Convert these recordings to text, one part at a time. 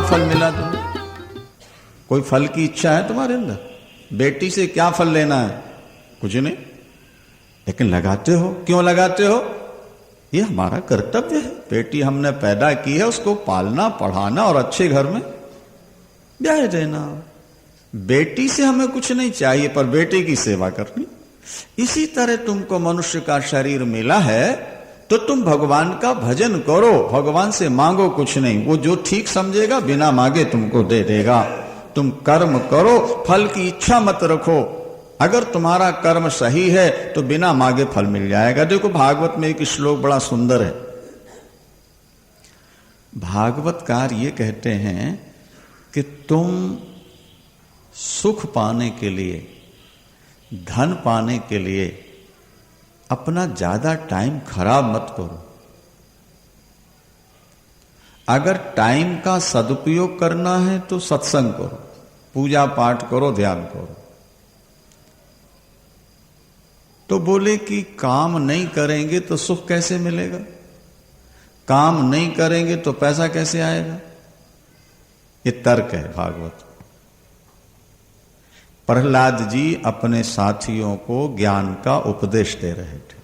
फल मिला तुम्हें? कोई फल की इच्छा है तुम्हारे अंदर? बेटी से क्या फल लेना है? कुछ नहीं, लेकिन लगाते हो। क्यों लगाते हो? ये हमारा कर्तव्य है। बेटी हमने पैदा की है, उसको पालना, पढ़ाना और अच्छे घर में ब्याह देना। बेटी से हमें कुछ नहीं चाहिए, पर बेटी की सेवा करनी। इसी तरह तुमको मनुष्य का शरीर मिला है तो तुम भगवान का भजन करो, भगवान से मांगो कुछ नहीं, वो जो ठीक समझेगा बिना मांगे तुमको दे देगा। तुम कर्म करो, फल की इच्छा मत रखो। अगर तुम्हारा कर्म सही है तो बिना मांगे फल मिल जाएगा। देखो भागवत में एक श्लोक बड़ा सुंदर है। भागवतकार ये कहते हैं कि तुम सुख पाने के लिए, धन पाने के लिए अपना ज्यादा टाइम खराब मत करो। अगर टाइम का सदुपयोग करना है तो सत्संग करो, पूजा पाठ करो, ध्यान करो। तो बोले कि काम नहीं करेंगे तो सुख कैसे मिलेगा? काम नहीं करेंगे तो पैसा कैसे आएगा? ये तर्क है भागवत। प्रहलाद जी अपने साथियों को ज्ञान का उपदेश दे रहे थे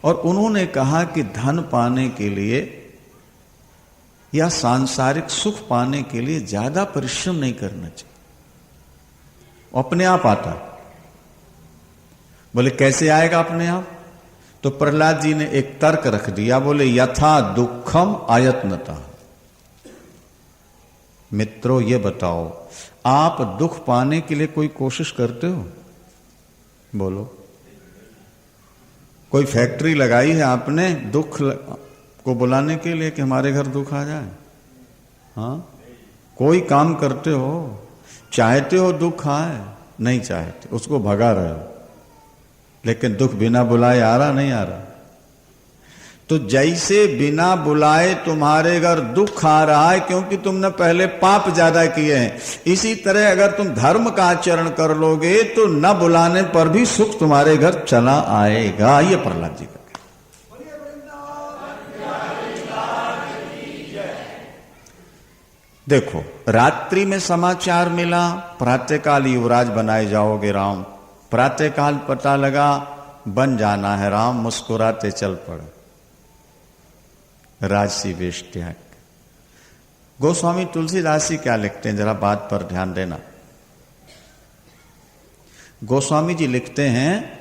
और उन्होंने कहा कि धन पाने के लिए या सांसारिक सुख पाने के लिए ज्यादा परिश्रम नहीं करना चाहिए, अपने आप आता है। बोले कैसे आएगा अपने आप? तो प्रहलाद जी ने एक तर्क रख दिया, बोले यथा दुखम आयत्नता। मित्रों ये बताओ, आप दुख पाने के लिए कोई कोशिश करते हो? बोलो। कोई फैक्ट्री लगाई है आपने दुख को बुलाने के लिए कि हमारे घर दुख आ जाए? हाँ? कोई काम करते हो? चाहते हो दुख आए? नहीं चाहते, उसको भगा रहे हो। लेकिन दुख बिना बुलाए आ रहा नहीं आ रहा। तो जैसे बिना बुलाए तुम्हारे घर दुख आ रहा है क्योंकि तुमने पहले पाप ज्यादा किए हैं, इसी तरह अगर तुम धर्म का आचरण कर लोगे तो न बुलाने पर भी सुख तुम्हारे घर चला आएगा। ये प्रहलाद जी का। देखो रात्रि में समाचार मिला, प्रातःकाल युवराज बनाए जाओगे राम। प्रातःकाल पता लगा बन जाना है राम, मुस्कुराते चल पड़े राजसी वेश त्याग। गोस्वामी तुलसीदास जी क्या लिखते हैं, जरा बात पर ध्यान देना। गोस्वामी जी लिखते हैं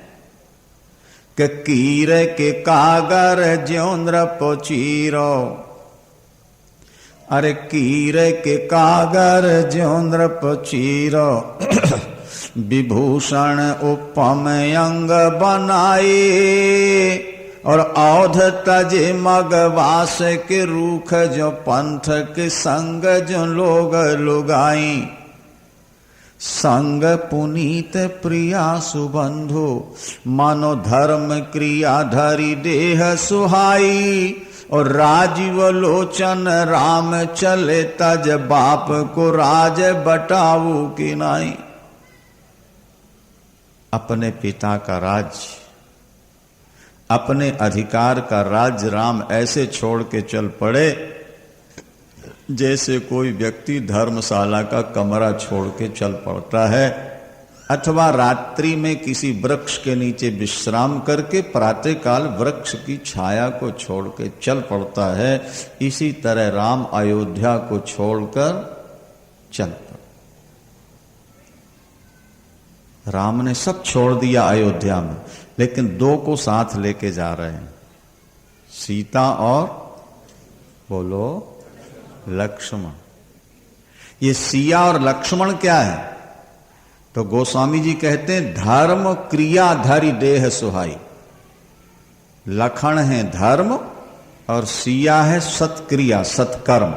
कि कीर के कागर ज्योंद्र पोचीरो। अरे कीर के कागर ज्योंद्र पोचीरो, विभूषण उपम अंग बनाए और औध तजे मगवास के रूख जो पंथ के संग जो लोग लुगाई। संग पुनीत प्रिया सुबंधु, मानो धर्म क्रिया धरी देह सुहाई। और राजीव लोचन राम चले तज बाप को राज बटाऊ की नाई। अपने पिता का राज्य, अपने अधिकार का राज्य राम ऐसे छोड़ के चल पड़े जैसे कोई व्यक्ति धर्मशाला का कमरा छोड़ के चल पड़ता है, अथवा रात्रि में किसी वृक्ष के नीचे विश्राम करके प्रातःकाल वृक्ष की छाया को छोड़ के चल पड़ता है। इसी तरह राम अयोध्या को छोड़कर चल पड़े। राम ने सब छोड़ दिया अयोध्या में, लेकिन दो को साथ लेके जा रहे हैं, सीता और बोलो लक्ष्मण। ये सिया और लक्ष्मण क्या है? तो गोस्वामी जी कहते हैं धर्म क्रिया धरि देह सुहाई। लखन है धर्म और सिया है सत्क्रिया, सत्कर्म।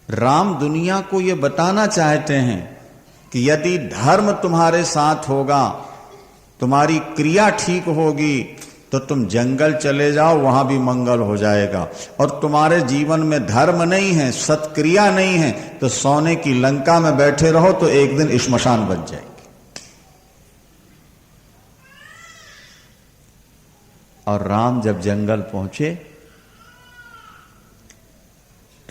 राम दुनिया को ये बताना चाहते हैं कि यदि धर्म तुम्हारे साथ होगा, तुम्हारी क्रिया ठीक होगी, तो तुम जंगल चले जाओ, वहां भी मंगल हो जाएगा। और तुम्हारे जीवन में धर्म नहीं है, सत्क्रिया नहीं है, तो सोने की लंका में बैठे रहो तो एक दिन श्मशान बन जाएगी। और राम जब जंगल पहुंचे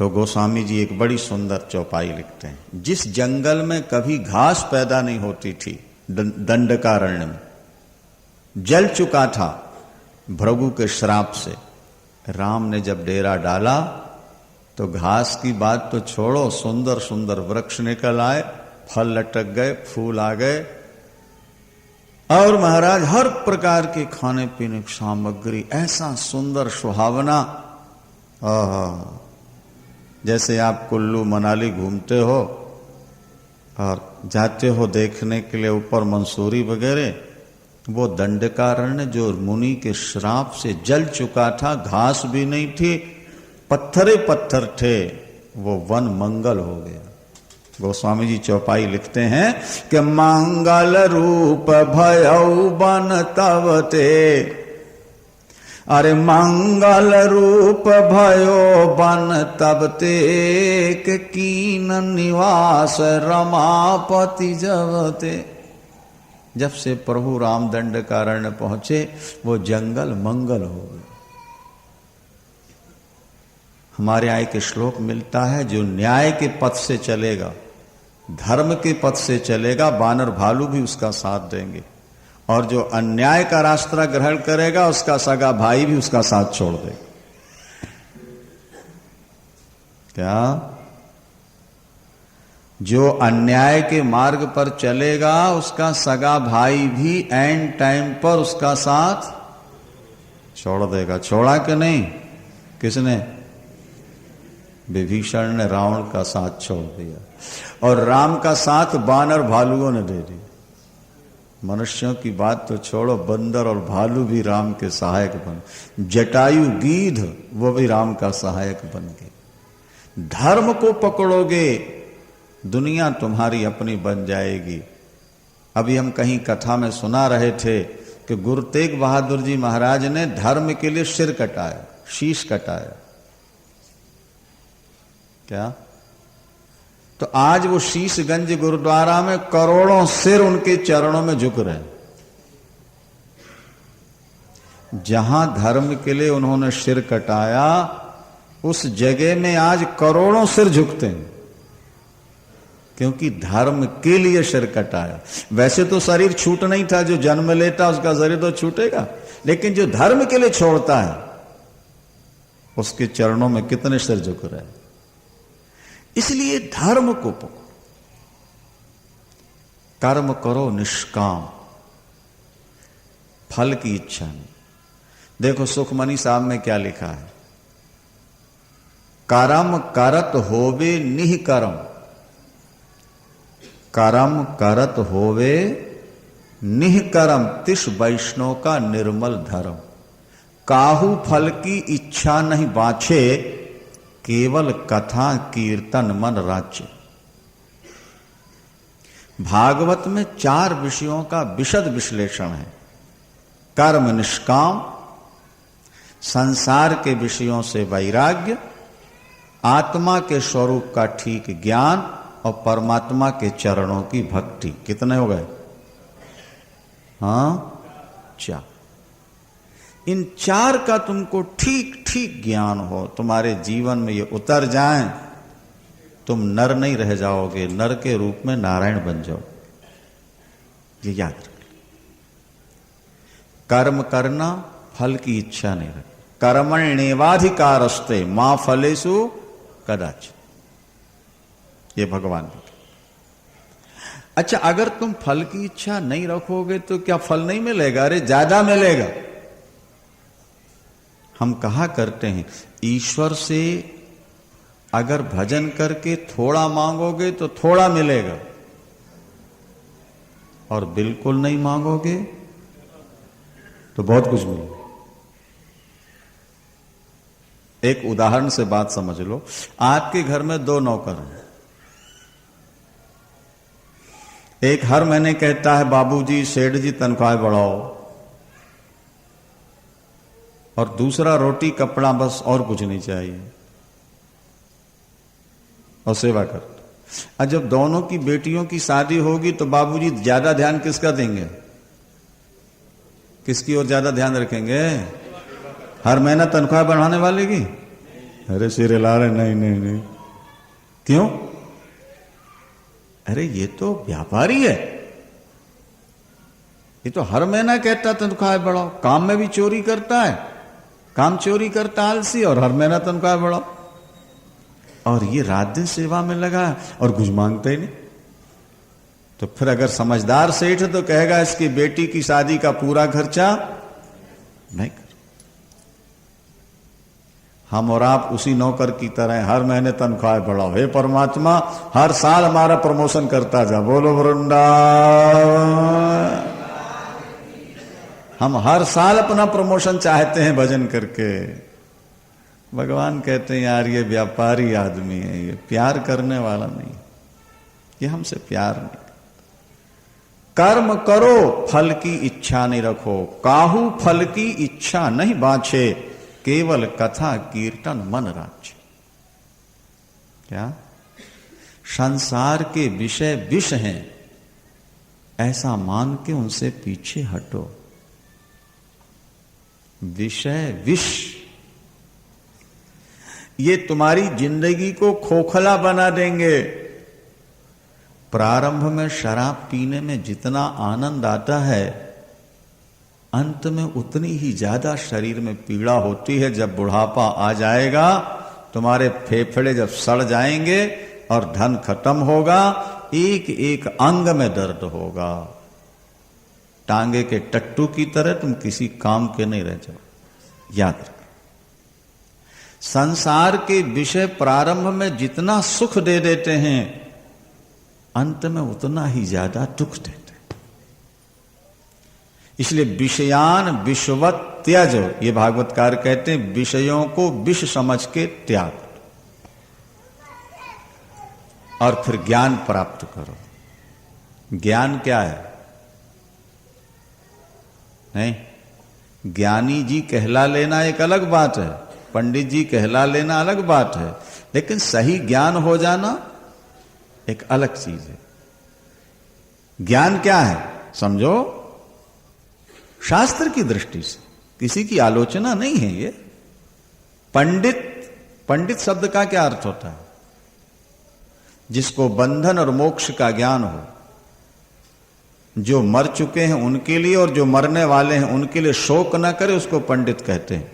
तो गोस्वामी जी एक बड़ी सुंदर चौपाई लिखते हैं, जिस जंगल में कभी घास पैदा नहीं होती थी, दंडकारण्य में, जल चुका था भृगु के श्राप से, राम ने जब डेरा डाला तो घास की बात तो छोड़ो, सुंदर सुंदर वृक्ष निकल आए, फल लटक गए, फूल आ गए, और महाराज हर प्रकार के खाने पीने की सामग्री, ऐसा सुंदर सुहावना। जैसे आप कुल्लू मनाली घूमते हो और जाते हो देखने के लिए ऊपर मंसूरी वगैरह, वो दंडकारण्य जो मुनि के श्राप से जल चुका था, घास भी नहीं थी, पत्थरे पत्थर थे, वो वन मंगल हो गया। गोस्वामी जी चौपाई लिखते हैं कि मंगल रूप भयौ बन तब ते, अरे मंगल रूप भयो बन तब ते, के कीन निवास रमापति जबते। जब से प्रभु राम दंडकारण्य पहुंचे वो जंगल मंगल हो गए। हमारे यहाँ एक श्लोक मिलता है, जो न्याय के पथ से चलेगा, धर्म के पथ से चलेगा, बानर भालू भी उसका साथ देंगे, और जो अन्याय का रास्ता ग्रहण करेगा उसका सगा भाई भी उसका साथ छोड़ देगा। क्या? जो अन्याय के मार्ग पर चलेगा उसका सगा भाई भी एंड टाइम पर उसका साथ छोड़ देगा। छोड़ा कि नहीं? किसने? विभीषण ने रावण का साथ छोड़ दिया, और राम का साथ बानर भालुओं ने दे दिया। मनुष्यों की बात तो छोड़ो, बंदर और भालू भी राम के सहायक बन, जटायु गीध वो भी राम का सहायक बन गए। धर्म को पकड़ोगे दुनिया तुम्हारी अपनी बन जाएगी। अभी हम कहीं कथा में सुना रहे थे कि गुरु तेग बहादुर जी महाराज ने धर्म के लिए सिर कटाया, शीश कटाया। क्या? तो आज वो शीशगंज गुरुद्वारा में करोड़ों सिर उनके चरणों में झुक रहे हैं। जहां धर्म के लिए उन्होंने सिर कटाया, उस जगह में आज करोड़ों सिर झुकते हैं, क्योंकि धर्म के लिए सिर कटाया। वैसे तो शरीर छूट नहीं था, जो जन्म लेता उसका शरीर तो छूटेगा, लेकिन जो धर्म के लिए छोड़ता है उसके चरणों में कितने सिर झुक रहे हैं। इसलिए धर्म को पकड़ो, कर्म करो निष्काम, फल की इच्छा नहीं। देखो सुखमनी साहब में क्या लिखा है, कर्म करत होवे निःकर्म, कर्म करत होवे निःकर्म, तिस वैष्णव का निर्मल धर्म। काहू फल की इच्छा नहीं बाछे, केवल कथा कीर्तन मन राज्य। भागवत में 4 विषयों का विशद विश्लेषण है। कर्म निष्काम, संसार के विषयों से वैराग्य, आत्मा के स्वरूप का ठीक ज्ञान, और परमात्मा के चरणों की भक्ति। कितने हो गए? हाँ, 4। इन 4 का तुमको ठीक ठीक ज्ञान हो, तुम्हारे जीवन में ये उतर जाएं, तुम नर नहीं रह जाओगे, नर के रूप में नारायण बन जाओ। ये याद रख। कर्म करना, फल की इच्छा नहीं रख। कर्मण्येवाधिकारस्ते मां फलेषु कदाचित्, ये भगवान ने। अच्छा, अगर तुम फल की इच्छा नहीं रखोगे तो क्या फल नहीं मिलेगा? अरे ज्यादा मिलेगा। हम कहा करते हैं, ईश्वर से अगर भजन करके थोड़ा मांगोगे तो थोड़ा मिलेगा, और बिल्कुल नहीं मांगोगे तो बहुत कुछ मिलेगा। एक उदाहरण से बात समझ लो। आपके घर में 2 नौकर हैं। एक हर महीने कहता है, बाबूजी सेठ जी तनख्वाह बढ़ाओ, और दूसरा रोटी कपड़ा बस, और कुछ नहीं चाहिए, और सेवा करता। और जब दोनों की बेटियों की शादी होगी तो बाबूजी ज्यादा ध्यान किसका देंगे? किसकी ओर ज्यादा ध्यान रखेंगे? हर महीना तनख्वाह बढ़ाने वाले की? अरे सिर हिला रहे, नहीं नहीं नहीं। क्यों? अरे ये तो व्यापारी है, ये तो हर महीना कहता तनख्वाह बढ़ाओ, काम में भी चोरी करता है, काम चोरी करता आलसी, और हर महीना तनख्वाह बढ़ाओ। और ये रात दिन सेवा में लगा और कुछ मांगता ही नहीं। तो फिर अगर समझदार सेठ तो कहेगा इसकी बेटी की शादी का पूरा खर्चा नहीं कर। हम और आप उसी नौकर की तरह हर महीने तनख्वाह बढ़ाओ। हे परमात्मा, हर साल हमारा प्रमोशन करता जा। बोलो वृंदावन। हम हर साल अपना प्रमोशन चाहते हैं भजन करके। भगवान कहते हैं यार ये व्यापारी आदमी है, ये प्यार करने वाला नहीं, ये हमसे प्यार नहीं। कर्म करो, फल की इच्छा नहीं रखो, काहू फल की इच्छा नहीं बांछे, केवल कथा कीर्तन मन राचे। क्या? संसार के विषय विष हैं, ऐसा मान के उनसे पीछे हटो। विषय विष ये तुम्हारी जिंदगी को खोखला बना देंगे। प्रारंभ में शराब पीने में जितना आनंद आता है, अंत में उतनी ही ज्यादा शरीर में पीड़ा होती है। जब बुढ़ापा आ जाएगा, तुम्हारे फेफड़े जब सड़ जाएंगे और धन खत्म होगा, एक एक अंग में दर्द होगा। टांगे के टट्टू की तरह तुम किसी काम के नहीं रह जाओ। याद रखो, संसार के विषय प्रारंभ में जितना सुख दे देते हैं, अंत में उतना ही ज्यादा दुख देते हैं। इसलिए विषयान विषवत त्याज, ये भागवतकार कहते हैं विषयों को विष समझ के त्याग और फिर ज्ञान प्राप्त करो। ज्ञान क्या है? नहीं, ज्ञानी जी कहला लेना एक अलग बात है, पंडित जी कहला लेना अलग बात है, लेकिन सही ज्ञान हो जाना एक अलग चीज है। ज्ञान क्या है समझो, शास्त्र की दृष्टि से, किसी की आलोचना नहीं है ये। पंडित शब्द का क्या अर्थ होता है? जिसको बंधन और मोक्ष का ज्ञान हो। जो मर चुके हैं उनके लिए और जो मरने वाले हैं उनके लिए शोक न करे, उसको पंडित कहते हैं।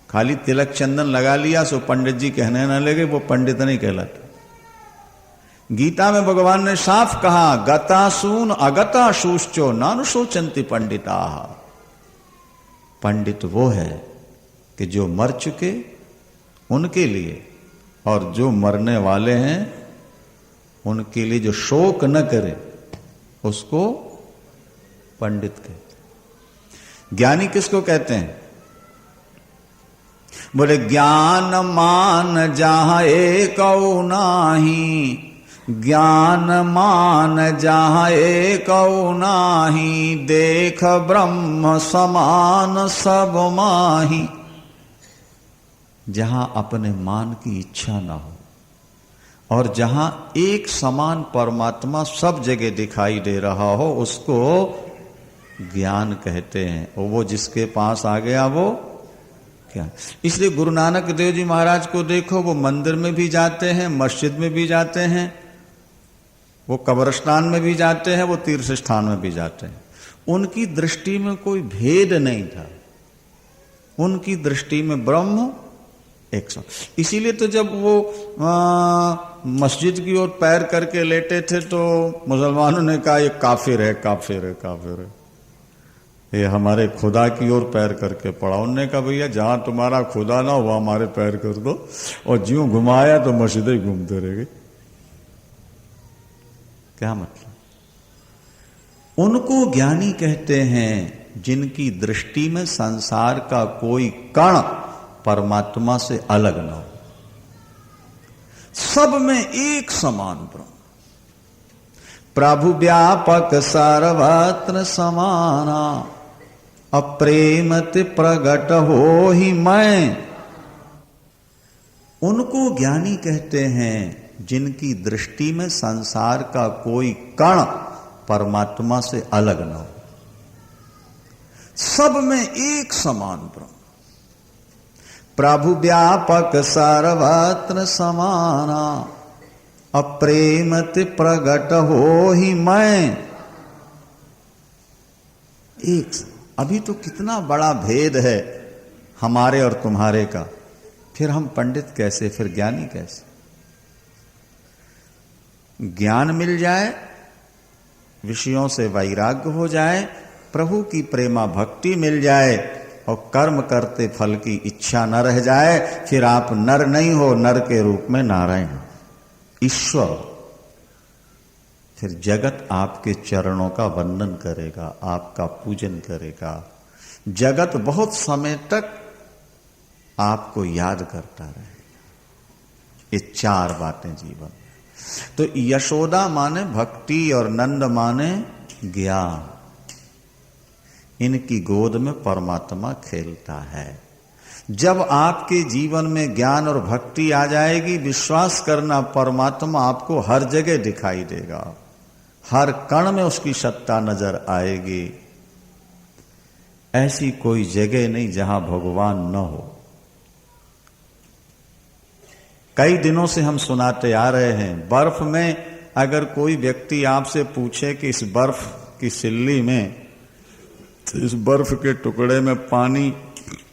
खाली तिलक चंदन लगा लिया सो पंडित जी कहने न लगे, वो पंडित नहीं कहलाता। गीता में भगवान ने साफ कहा, गतासून अगताशूश्चो नानुशोचन्ति पंडिता। पंडित वो है कि जो मर चुके उनके लिए और जो मरने वाले हैं उनके लिए जो शोक न करे, उसको पंडित कहते। ज्ञानी किसको कहते हैं? बोले ज्ञान मान जहां एक नाही, ज्ञान मान जहां एक नाही, देख ब्रह्म समान सब माही। जहां अपने मान की इच्छा ना हो और जहां एक समान परमात्मा सब जगह दिखाई दे रहा हो, उसको ज्ञान कहते हैं। और वो जिसके पास आ गया वो क्या। इसलिए गुरु नानक देव जी महाराज को देखो, वो मंदिर में भी जाते हैं, मस्जिद में भी जाते हैं, वो कब्रिस्तान में भी जाते हैं, वो तीर्थ स्थान में भी जाते हैं। उनकी दृष्टि में कोई भेद नहीं था, उनकी दृष्टि में ब्रह्म एक सौ। इसीलिए तो जब वो मस्जिद की ओर पैर करके लेटे थे तो मुसलमानों ने कहा ये काफिर है, काफिर है, काफिर है, ये हमारे खुदा की ओर पैर करके पड़ा। उन्होंने कहा भैया जहां तुम्हारा खुदा ना हो वहां हमारे पैर कर दो, और ज्यों घुमाया तो मस्जिदें घूमते रह गए। क्या मतलब? उनको ज्ञानी कहते हैं जिनकी दृष्टि में संसार का कोई कण परमात्मा से अलग ना हो, सब में एक समान ब्रह्म। प्रभु व्यापक सर्वत्र समाना, अप्रेमति प्रगट हो ही मैं। उनको ज्ञानी कहते हैं जिनकी दृष्टि में संसार का कोई कण परमात्मा से अलग न हो, सब में एक समान ब्रह्म। प्रभु व्यापक सर्वत्र समाना, अप्रेमति प्रगट हो ही मैं। एक अभी तो कितना बड़ा भेद है हमारे और तुम्हारे का, फिर हम पंडित कैसे, फिर ज्ञानी कैसे? ज्ञान मिल जाए, विषयों से वैराग्य हो जाए, प्रभु की प्रेमा भक्ति मिल जाए और कर्म करते फल की इच्छा न रह जाए, फिर आप नर नहीं हो, नर के रूप में नारायण ईश्वर। फिर जगत आपके चरणों का वंदन करेगा, आपका पूजन करेगा। जगत बहुत समय तक आपको याद करता रहे। ये चार बातें जीवन। तो यशोदा माने भक्ति और नंद माने ज्ञान। इनकी गोद में परमात्मा खेलता है। जब आपके जीवन में ज्ञान और भक्ति आ जाएगी, विश्वास करना परमात्मा आपको हर जगह दिखाई देगा, हर कण में उसकी सत्ता नजर आएगी। ऐसी कोई जगह नहीं जहां भगवान न हो। कई दिनों से हम सुनाते आ रहे हैं, बर्फ में अगर कोई व्यक्ति आपसे पूछे कि इस बर्फ की सिल्ली में, इस बर्फ के टुकड़े में पानी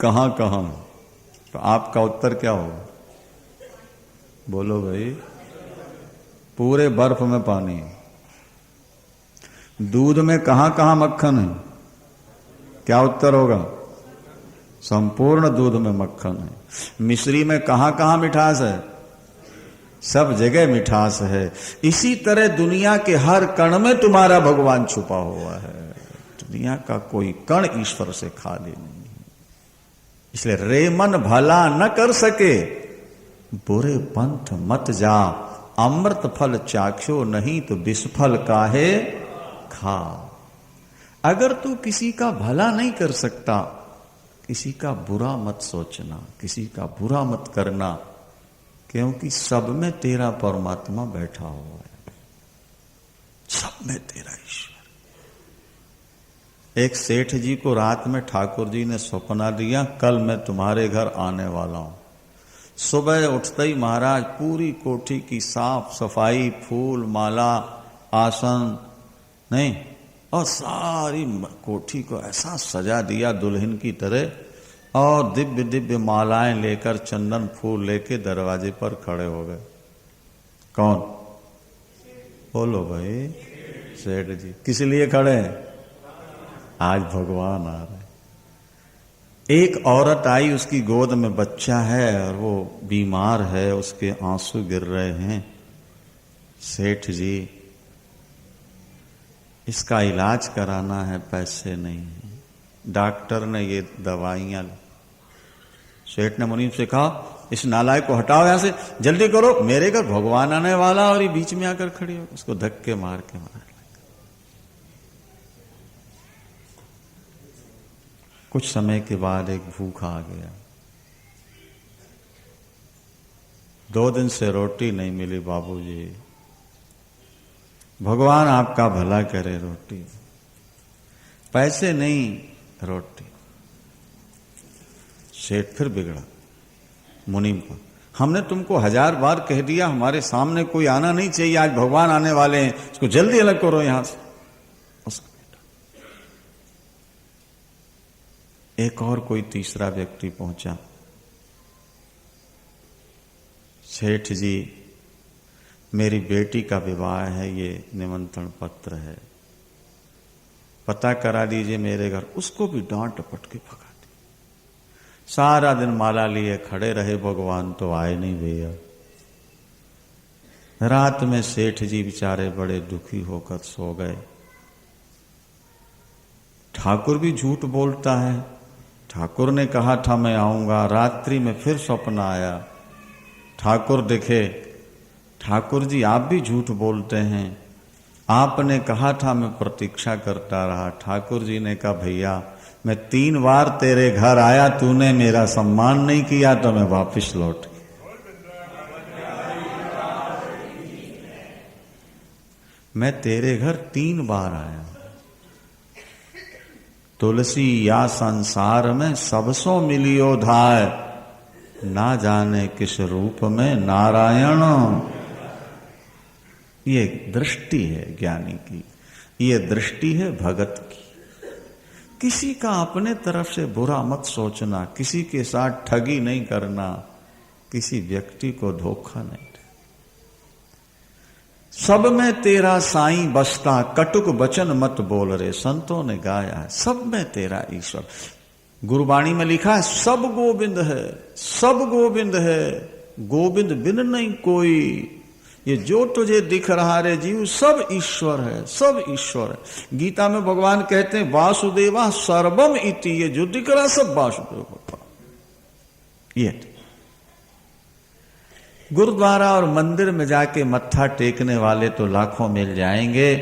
कहां कहां, तो आपका उत्तर क्या होगा? बोलो भाई। पूरे बर्फ में पानी। दूध में कहां कहां मक्खन है? क्या उत्तर होगा? संपूर्ण दूध में मक्खन है। मिश्री में कहां कहां मिठास है? सब जगह मिठास है। इसी तरह दुनिया के हर कण में तुम्हारा भगवान छुपा हुआ है। दुनिया का कोई कण ईश्वर से खाली नहीं। इसलिए रे मन भला न कर सके, बुरे पंथ मत जा। अमृत फल चाख्यो नहीं तो विषफल काहे खा। अगर तू किसी का भला नहीं कर सकता, किसी का बुरा मत सोचना, किसी का बुरा मत करना, क्योंकि सब में तेरा परमात्मा बैठा हुआ है। सब में तेरा ईश्वर। एक सेठ जी को रात में ठाकुर जी ने सपना दिया, कल मैं तुम्हारे घर आने वाला हूं। सुबह उठते ही महाराज पूरी कोठी की साफ सफाई, फूल माला, आसन नहीं, और सारी कोठी को ऐसा सजा दिया दुल्हन की तरह, और दिव्य दिव्य मालाएं लेकर, चंदन फूल लेके दरवाजे पर खड़े हो गए। कौन? बोलो भाई। सेठ जी। किस लिए खड़े हैं? आज भगवान आ रहे। एक औरत आई, उसकी गोद में बच्चा है और वो बीमार है, उसके आंसू गिर रहे हैं। सेठ जी, इसका इलाज कराना है, पैसे नहीं है। डॉक्टर ने ये दवाइयां ली। सेठ ने मुनीम से कहा, इस नालायक को हटाओ यहां से, जल्दी करो, मेरे घर भगवान आने वाला, और ये बीच में आकर खड़ी हो। उसको धक्के मार के मार। कुछ समय के बाद एक भूखा आ गया। 2 दिन से रोटी नहीं मिली बाबूजी। भगवान आपका भला करे। रोटी, पैसे नहीं, रोटी। सेठ फिर बिगड़ा मुनीम को, हमने तुमको 1000 बार कह दिया, हमारे सामने कोई आना नहीं चाहिए, आज भगवान आने वाले हैं, इसको जल्दी अलग करो यहां से। एक और कोई तीसरा व्यक्ति पहुंचा। सेठ जी, मेरी बेटी का विवाह है, ये निमंत्रण पत्र है, पता करा दीजिए मेरे घर। उसको भी डांट टपट के भगा दी। सारा दिन माला लिए खड़े रहे, भगवान तो आए नहीं भैया। रात में सेठ जी बेचारे बड़े दुखी होकर सो गए। ठाकुर भी झूठ बोलता है। ठाकुर ने कहा था मैं आऊंगा, रात्रि में फिर स्वप्न आया, ठाकुर दिखे। ठाकुर जी, आप भी झूठ बोलते हैं, आपने कहा था मैं प्रतीक्षा करता रहा। ठाकुर जी ने कहा, भैया मैं 3 बार तेरे घर आया, तूने मेरा सम्मान नहीं किया तो मैं वापस लौट गया। मैं तेरे घर 3 बार आया। तुलसी या संसार में सबसो मिलियो धाय, ना जाने किस रूप में नारायण। ये दृष्टि है ज्ञानी की, ये दृष्टि है भगत की। किसी का अपने तरफ से बुरा मत सोचना, किसी के साथ ठगी नहीं करना, किसी व्यक्ति को धोखा नहीं देना। सब में तेरा साईं बसता, कटुक वचन मत बोल रे, संतों ने गाया है। सब में तेरा ईश्वर, गुरुवाणी में लिखा है सब गोविंद है, सब गोविंद है, गोविंद बिन नहीं कोई। ये जो तुझे दिख रहा रे जीव सब ईश्वर है, सब ईश्वर है। गीता में भगवान कहते हैं वासुदेवा सर्वम इति, ये जो दिख रहा सब वासुदेव भगवान। ये गुरुद्वारा और मंदिर में जाके मत्था टेकने वाले तो लाखों मिल जाएंगे,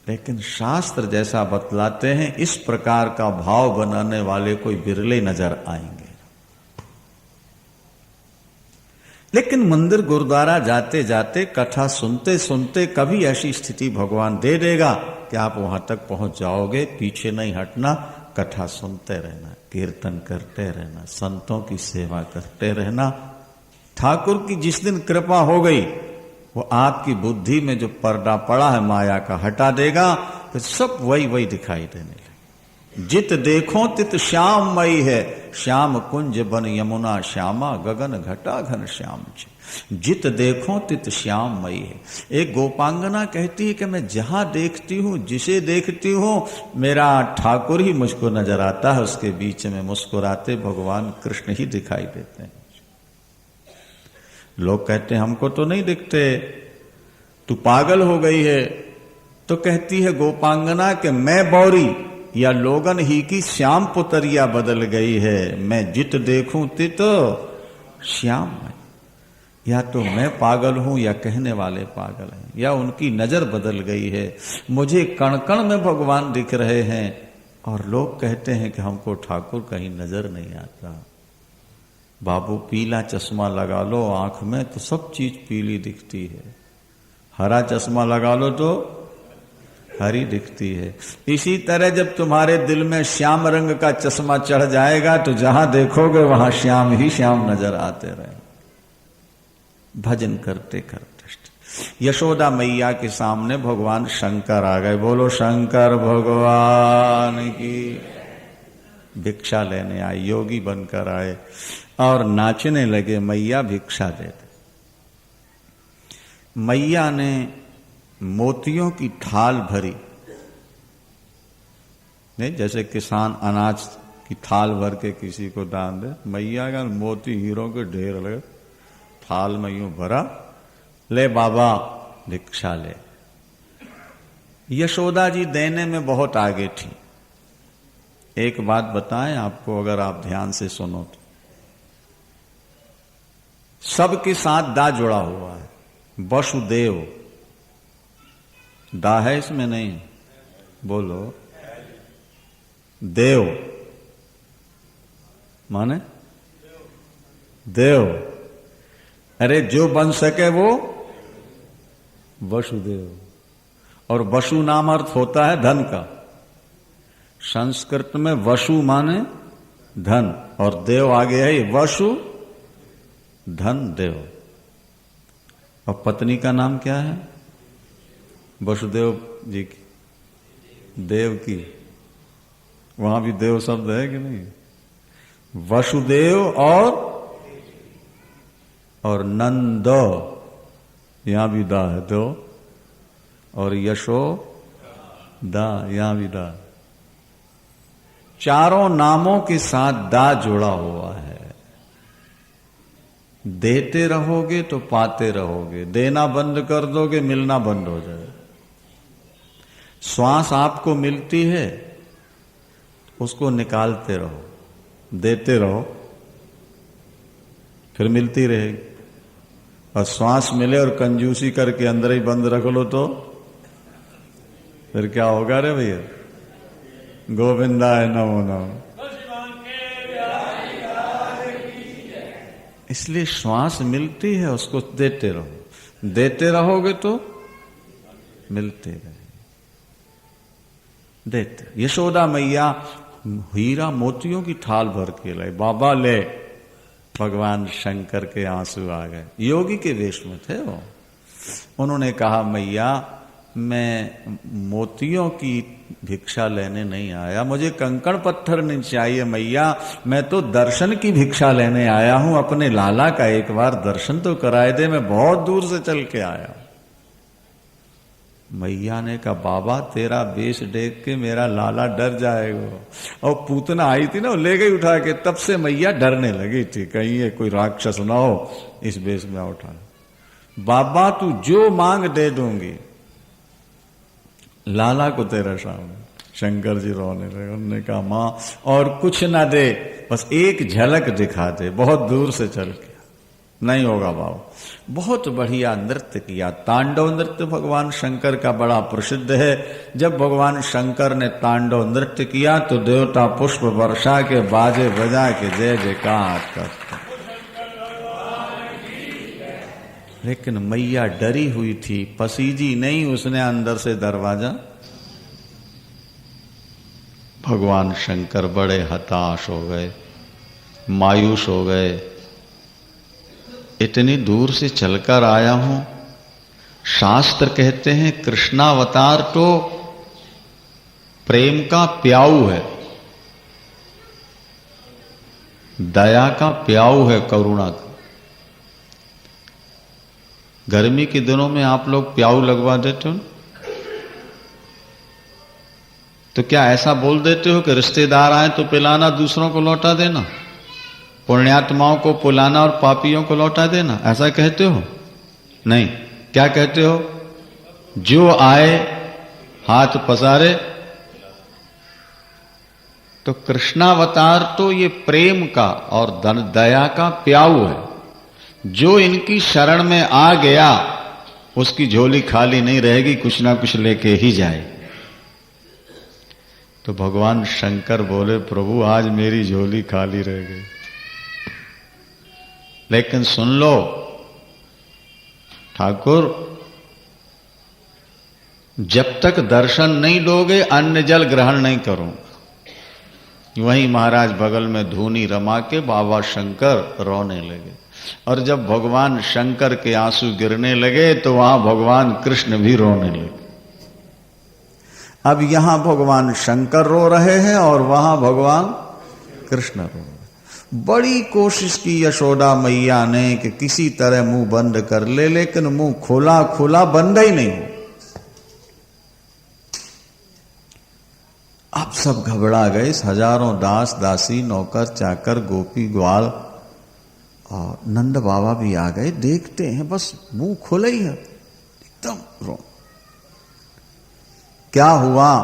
लेकिन शास्त्र जैसा बतलाते हैं इस प्रकार का भाव बनाने वाले कोई बिरले नजर आएंगे। लेकिन मंदिर गुरुद्वारा जाते जाते कथा सुनते सुनते कभी ऐसी स्थिति भगवान दे देगा कि आप वहां तक पहुंच जाओगे। पीछे नहीं हटना, कथा सुनते रहना, कीर्तन करते रहना, संतों की सेवा करते रहना। ठाकुर की जिस दिन कृपा हो गई वो आपकी बुद्धि में जो पर्दा पड़ा है माया का हटा देगा, तो सब वही वही दिखाई देने लगे। जित देखो तित श्याममयी है, श्याम कुंज बन यमुना श्यामा, गगन घटा घन श्याम छे। जित देखो तित श्याममयी है। एक गोपांगना कहती है कि मैं जहां देखती हूं, जिसे देखती हूं, मेरा ठाकुर ही मुझको नजर आता है। उसके बीच में मुस्कुराते भगवान कृष्ण ही दिखाई देते हैं। लोग कहते हैं हमको तो नहीं दिखते, तू पागल हो गई है। तो कहती है गोपांगना कि मैं बौरी या लोगन ही की श्याम पुतरिया बदल गई है। मैं जित देखूं तित श्याम है। या तो मैं पागल हूं या कहने वाले पागल हैं, या उनकी नजर बदल गई है। मुझे कण कण में भगवान दिख रहे हैं और लोग कहते हैं कि हमको ठाकुर कहीं नजर नहीं आता। बाबू पीला चश्मा लगा लो आंख में तो सब चीज पीली दिखती है, हरा चश्मा लगा लो तो हरी दिखती है। इसी तरह जब तुम्हारे दिल में श्याम रंग का चश्मा चढ़ जाएगा तो जहां देखोगे वहां श्याम ही श्याम नजर आते रहे। भजन करते करते यशोदा मैया के सामने भगवान शंकर आ गए। बोलो शंकर भगवान की। भिक्षा लेने आए, योगी बनकर आए और नाचने लगे, मैया भिक्षा देते। मैया ने मोतियों की थाल भरी, नहीं जैसे किसान अनाज की थाल भर के किसी को दान दे, मैया का मोती हीरों के ढेर लगे, थाल में यूं भरा, ले बाबा भिक्षा ले। यशोदा जी देने में बहुत आगे थी। एक बात बताएं आपको, अगर आप ध्यान से सुनो तो सबके साथ दा जुड़ा हुआ है। वसुदेव दा है इसमें नहीं, बोलो देव माने देव। अरे जो बन सके वो वसुदेव। और वसु नाम अर्थ होता है धन का। संस्कृत में वसु माने धन और देव आगे है वसु धन देव। और पत्नी का नाम क्या है? वसुदेव जी की, देव की। वहां भी देव शब्द है कि नहीं? वसुदेव और नंद, यहां भी दा है दो, और यशो दा, यहां भी दा। चारों नामों के साथ दा जुड़ा हुआ है। देते रहोगे तो पाते रहोगे, देना बंद कर दोगे मिलना बंद हो जाए। श्वास आपको मिलती है, उसको निकालते रहो, देते रहो, फिर मिलती रहेगी। और श्वास मिले और कंजूसी करके अंदर ही बंद रख लो तो फिर क्या होगा रे भैया? गोविंदाय नमो नमः। इसलिए श्वास मिलती है, उसको देते रहो, देते रहोगे तो मिलते रहे। देते। यशोदा मैया हीरा मोतियों की थाल भर के लाई, बाबा ले। भगवान शंकर के आंसू आ गए। योगी के वेश में थे वो। उन्होंने कहा, मैया मैं मोतियों की भिक्षा लेने नहीं आया, मुझे कंकड़ पत्थर नहीं चाहिए मैया, मैं तो दर्शन की भिक्षा लेने आया हूं। अपने लाला का एक बार दर्शन तो कराए दे, मैं बहुत दूर से चल के आया। मैया ने कहा, बाबा तेरा वेश देख के मेरा लाला डर जाएगा। और पूतना आई थी ना, ले गई उठा के। तब से मैया डरने लगी थी, कहीं ये कोई राक्षस ना हो इस वेश में उठा। बाबा तू जो मांग दे दूंगी। लाला को तेरा सामने। शंकर जी रोने लगे। उन्होंने कहा, मां और कुछ ना दे, बस एक झलक दिखा दे, बहुत दूर से चल के। नहीं होगा बाबा। बहुत बढ़िया नृत्य किया। तांडव नृत्य भगवान शंकर का बड़ा प्रसिद्ध है। जब भगवान शंकर ने तांडव नृत्य किया तो देवता पुष्प वर्षा के बाजे बजा के जय जयकार करते। लेकिन मैया डरी हुई थी, पसीजी नहीं उसने अंदर से दरवाजा। भगवान शंकर बड़े हताश हो गए, मायूस हो गए। इतनी दूर से चलकर आया हूं। शास्त्र कहते हैं कृष्णावतार तो प्रेम का प्याऊ है, दया का प्याऊ है, करुणा का। गर्मी के दिनों में आप लोग प्याऊ लगवा देते हो, तो क्या ऐसा बोल देते हो कि रिश्तेदार आए तो पिलाना, दूसरों को लौटा देना, पुण्यात्माओं को पुलाना और पापियों को लौटा देना, ऐसा कहते हो? नहीं। क्या कहते हो? जो आए हाथ पसारे। तो कृष्णावतार तो ये प्रेम का और दया का प्याऊ है। जो इनकी शरण में आ गया उसकी झोली खाली नहीं रहेगी, कुछ ना कुछ लेके ही जाए। तो भगवान शंकर बोले, प्रभु आज मेरी झोली खाली रह गई, लेकिन सुन लो ठाकुर, जब तक दर्शन नहीं दोगे अन्न जल ग्रहण नहीं करूंगा। वहीं महाराज बगल में धूनी रमा के बाबा शंकर रोने लगे। और जब भगवान शंकर के आंसू गिरने लगे तो वहां भगवान कृष्ण भी रोने लगे। अब यहां भगवान शंकर रो रहे हैं और वहां भगवान कृष्ण रो रहे हैं। बड़ी कोशिश की यशोदा मैया ने कि किसी तरह मुंह बंद कर ले, लेकिन मुंह खोला खोला बंद ही नहीं हो। अब सब घबरा गए। हजारों दास दासी, नौकर चाकर, गोपी ग्वाल और नंद बाबा भी आ गए। देखते हैं बस मुंह खोला ही है, एकदम रो। क्या हुआ?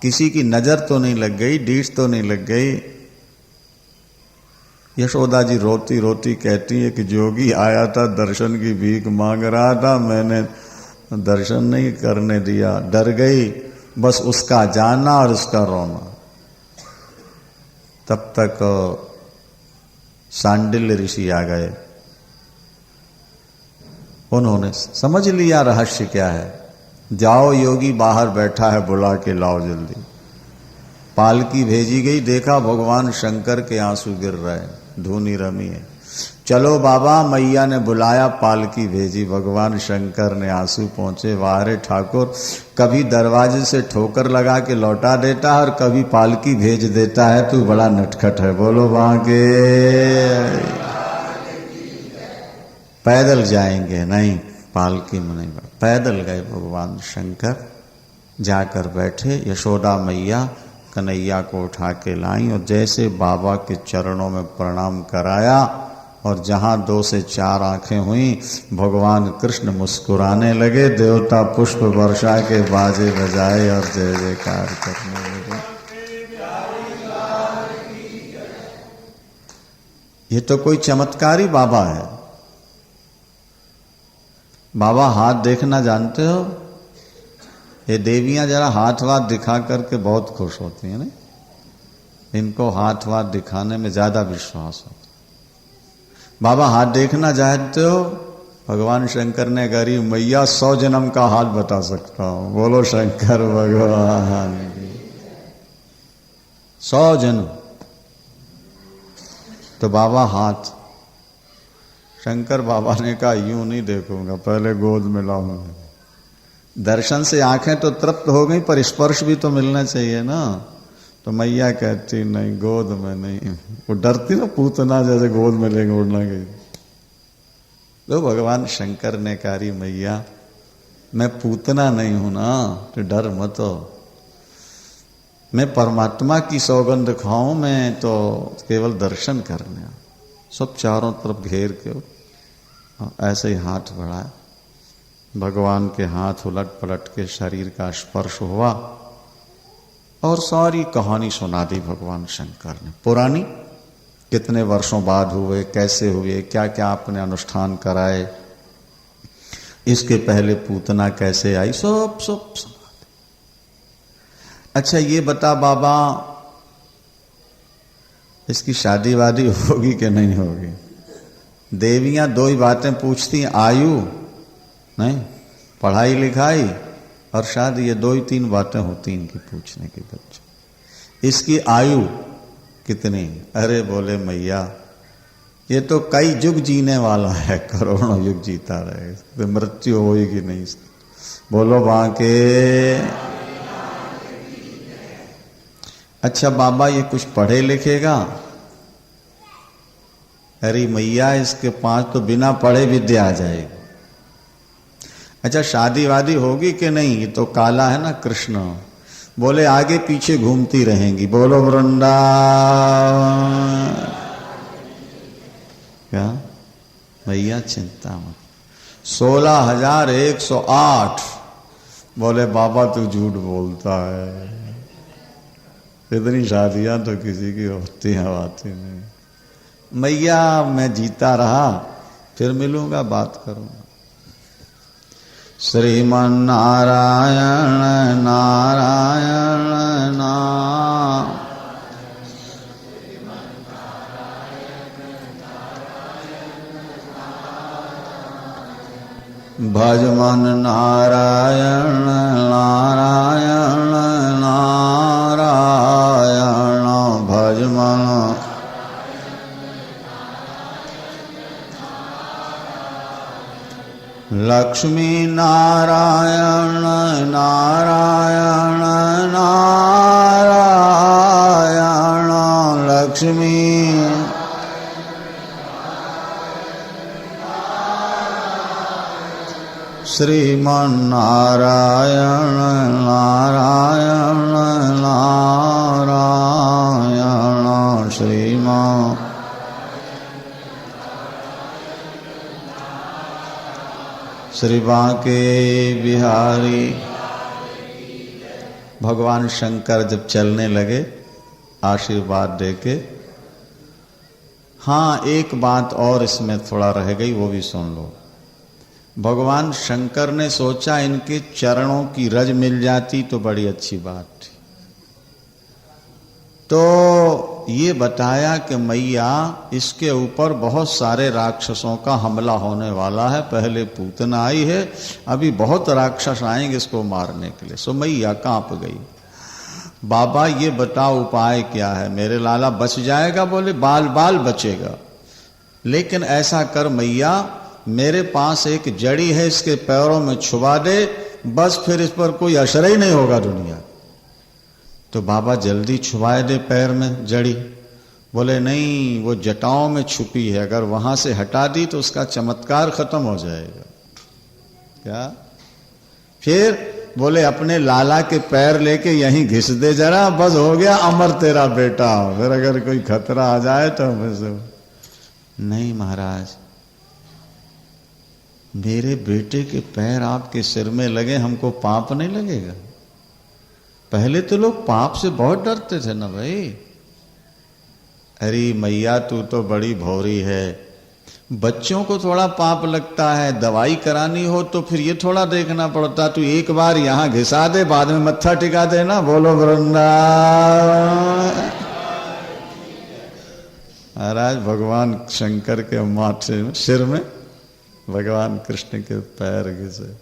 किसी की नजर तो नहीं लग गई, डीठ तो नहीं लग गई? यशोदा जी रोती रोती कहती है कि जोगी आया था, दर्शन की भीख मांग रहा था, मैंने दर्शन नहीं करने दिया, डर गई। बस उसका जाना और उसका रोना। तब तक सांडिल्य ऋषि आ गए। उन्होंने समझ लिया रहस्य क्या है। जाओ, योगी बाहर बैठा है, बुला के लाओ जल्दी। पालकी भेजी गई, देखा भगवान शंकर के आंसू गिर रहे हैं, धूनी रमी है। चलो बाबा, मैया ने बुलाया, पालकी भेजी। भगवान शंकर ने आंसू पहुंचे। वारे ठाकुर, कभी दरवाजे से ठोकर लगा के लौटा देता है और कभी पालकी भेज देता है। तू बड़ा नटखट है। बोलो वहां के पैदल जाएंगे? नहीं, पालकी में नहीं, पैदल गए भगवान शंकर। जाकर बैठे। यशोदा मैया कन्हैया को उठा के लाई और जैसे बाबा के चरणों में प्रणाम कराया और जहां 2 से 4 आंखें हुई, भगवान कृष्ण मुस्कुराने लगे। देवता पुष्प वर्षा के बाजे बजाए और जय जयकार करने लगे। ये तो कोई चमत्कारी बाबा है। बाबा हाथ देखना जानते हो? ये देवियां जरा हाथ वाथ दिखा करके बहुत खुश होती हैं, नहीं? इनको हाथ वाथ दिखाने में ज्यादा विश्वास होता। बाबा हाथ देखना जानते हो? भगवान शंकर ने करी, मैया 100 जन्म का हाथ बता सकता हूं। बोलो शंकर भगवान की। 100 जन्म। तो बाबा हाथ शंकर बाबा ने कहा यूं नहीं देखूंगा, पहले गोद में लाऊंगा। दर्शन से आंखें तो तृप्त हो गई, पर स्पर्श भी तो मिलना चाहिए ना। तो मैया कहती नहीं, गोद में नहीं। वो डरती ना पूतना, जैसे गोद में लेंगे उड़ना गई। तो भगवान शंकर ने कहा, मैया मैं पूतना नहीं हूं ना, तो डर मत हो। मैं परमात्मा की सौगंध खाऊं, मैं तो केवल दर्शन करने। सब चारों तरफ घेर के ऐसे ही हाथ बढ़ाया, भगवान के हाथ उलट पलट के शरीर का स्पर्श हुआ और सारी कहानी सुना दी भगवान शंकर ने। पुरानी कितने वर्षों बाद हुए, कैसे हुए, क्या क्या आपने अनुष्ठान कराए, इसके पहले पूतना कैसे आई, सब सब सुना दी। अच्छा ये बता बाबा, इसकी शादी वादी होगी कि नहीं होगी? देवियां दो ही बातें पूछती, आयु नहीं, पढ़ाई लिखाई और शादी, ये दो ही तीन बातें होती इनकी पूछने की बच्चे। इसकी आयु कितनी? अरे बोले मैया ये तो कई युग जीने वाला है, करोड़ों युग जीता रहे, तो मृत्यु होगी नहीं। बोलो बांके। अच्छा बाबा ये कुछ पढ़े लिखेगा? अरे मैया इसके पास तो बिना पढ़े विद्या आ जाएगी। अच्छा शादी वादी होगी कि नहीं? ये तो काला है ना कृष्ण। बोले आगे पीछे घूमती रहेंगी। बोलो वृंदावन। क्या भैया चिंता मत। 16,108। बोले बाबा तू झूठ बोलता है, इतनी शादियां तो किसी की होती हैं, बात ही नहीं। मैया मैं जीता रहा, फिर मिलूंगा, बात करूंगा। श्रीमन नारायण नारायण नाम, भजमन नारायण नारायण नारायण भजमन। लक्ष्मी नारायण नारायण नारायण लक्ष्मी। श्रीमन नारायण नारायण नारायण श्रीमन। श्री बांके बिहारी। भगवान शंकर जब चलने लगे आशीर्वाद देके, हाँ एक बात और इसमें थोड़ा रह गई, वो भी सुन लो। भगवान शंकर ने सोचा इनके चरणों की रज मिल जाती तो बड़ी अच्छी बात थी। तो ये बताया कि मैया इसके ऊपर बहुत सारे राक्षसों का हमला होने वाला है, पहले पूतना आई है, अभी बहुत राक्षस आएंगे इसको मारने के लिए। सो मैया कांप गई। बाबा ये बताओ उपाय क्या है, मेरे लाला बच जाएगा? बोले बाल बाल बचेगा, लेकिन ऐसा कर मैया, मेरे पास एक जड़ी है, इसके पैरों में छुपा दे, बस फिर इस पर कोई असर ही नहीं होगा दुनिया। तो बाबा जल्दी छुपाए दे पैर में जड़ी। बोले नहीं, वो जटाओं में छुपी है, अगर वहां से हटा दी तो उसका चमत्कार खत्म हो जाएगा। क्या? फिर बोले अपने लाला के पैर लेके यहीं घिस दे जरा, बस हो गया अमर तेरा बेटा, फिर अगर कोई खतरा आ जाए तो नहीं महाराज, मेरे बेटे के पैर आपके सिर में लगे, हमको पाप नहीं लगेगा? पहले तो लोग पाप से बहुत डरते थे ना भाई। अरे मैया तू तो बड़ी भौरी है, बच्चों को थोड़ा पाप लगता है, दवाई करानी हो तो फिर ये थोड़ा देखना पड़ता, तू एक बार यहां घिसा दे, बाद में मत्था टिका देना। बोलो वृंदावन। महाराज भगवान शंकर के माथे सिर में भगवान कृष्ण के पैर घिसे,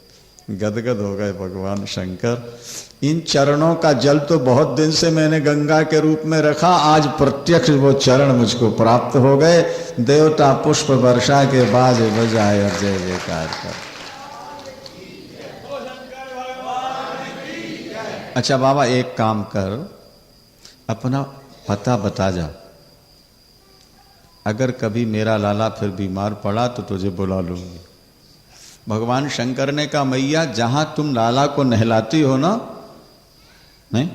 गदगद हो गए भगवान शंकर। इन चरणों का जल तो बहुत दिन से मैंने गंगा के रूप में रखा, आज प्रत्यक्ष वो चरण मुझको प्राप्त हो गए। देवता पुष्प वर्षा के बाजे बजाए और जय जयकार कर। अच्छा बाबा एक काम कर, अपना पता बता जा, अगर कभी मेरा लाला फिर बीमार पड़ा तो तुझे बुला लूंगी। भगवान शंकर ने कहा मैया जहां तुम लाला को नहलाती हो ना, नहीं,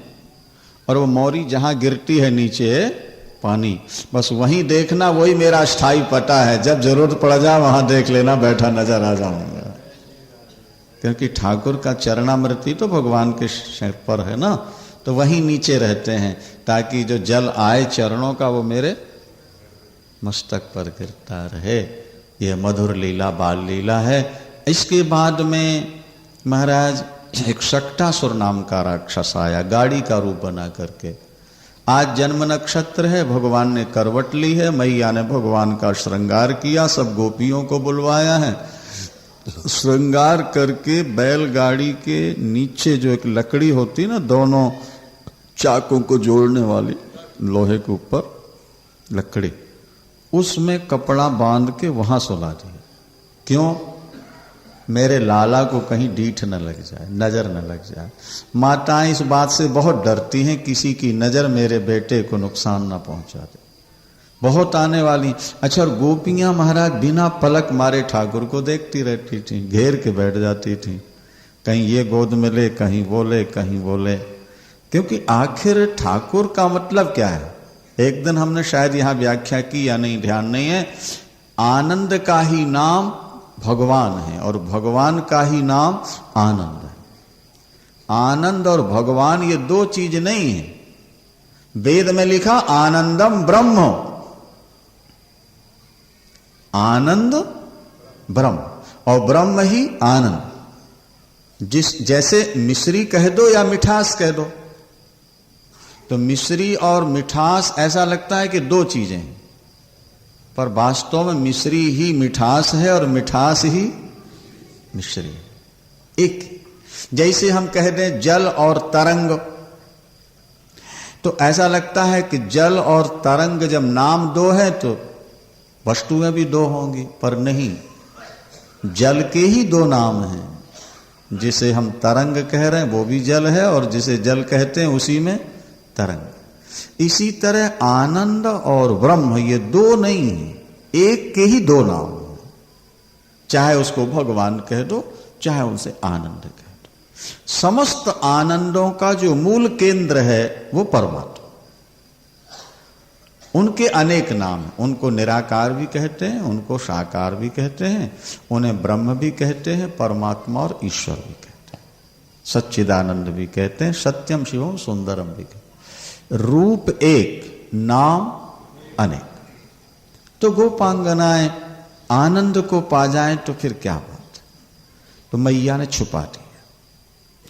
और वो मौरी जहां गिरती है नीचे पानी, बस वहीं देखना, वही मेरा अस्थाई पता है। जब जरूरत पड़ जाए वहां देख लेना, बैठा नजर आ जाऊंगा। क्योंकि ठाकुर का चरणामृति तो भगवान के सिर पर है ना, तो वहीं नीचे रहते हैं, ताकि जो जल आए चरणों का वो मेरे मस्तक पर गिरता रहे। ये मधुर लीला बाल लीला है। इसके बाद में महाराज एक शक्टासुर नाम का राक्षस आया, गाड़ी का रूप बना करके। आज जन्म नक्षत्र है, भगवान ने करवट ली है, मैया ने भगवान का श्रृंगार किया, सब गोपियों को बुलवाया है। श्रृंगार करके बैलगाड़ी के नीचे जो एक लकड़ी होती ना, दोनों चाकों को जोड़ने वाली, लोहे के ऊपर लकड़ी, उसमें कपड़ा बांध के वहां सुला दिया। क्यों? मेरे लाला को कहीं डीठ न लग जाए, नजर न लग जाए। माताएं इस बात से बहुत डरती हैं, किसी की नजर मेरे बेटे को नुकसान न पहुंचा दे, बहुत आने वाली। अच्छा, और गोपियां महाराज बिना पलक मारे ठाकुर को देखती रहती थी, घेर के बैठ जाती थी, कहीं ये गोद में ले, कहीं बोले, कहीं बोले। क्योंकि आखिर ठाकुर का मतलब क्या है? एक दिन हमने शायद यहां व्याख्या की या नहीं, ध्यान नहीं है। आनंद का ही नाम भगवान है और भगवान का ही नाम आनंद है। आनंद और भगवान ये दो चीज नहीं है। वेद में लिखा आनंदम ब्रह्म, आनंद ब्रह्म, और ब्रह्म ही आनंद। जैसे मिश्री कह दो या मिठास कह दो, तो मिश्री और मिठास ऐसा लगता है कि दो चीजें हैं, पर वास्तव में मिश्री ही मिठास है और मिठास ही मिश्री है। एक जैसे हम कह दें जल और तरंग, तो ऐसा लगता है कि जल और तरंग जब नाम दो है तो वस्तुएं भी दो होंगी, पर नहीं, जल के ही दो नाम हैं। जिसे हम तरंग कह रहे हैं वो भी जल है, और जिसे जल कहते हैं उसी में तरंग। इसी तरह आनंद और ब्रह्म ये दो नहीं है, एक के ही दो नाम है। चाहे उसको भगवान कह दो, चाहे उनसे आनंद कह दो। समस्त आनंदों का जो मूल केंद्र है वो परमात्मा। उनके अनेक नाम हैं, उनको निराकार भी कहते हैं, उनको साकार भी कहते हैं, उन्हें ब्रह्म भी कहते हैं, परमात्मा और ईश्वर भी कहते हैं, सच्चिदानंद भी कहते हैं, सत्यम शिवम सुंदरम भी कहते हैं। रूप एक, नाम अनेक। तो गोपांगनाएं आनंद को पा जाएं तो फिर क्या बात। तो मैया ने छुपा दिया,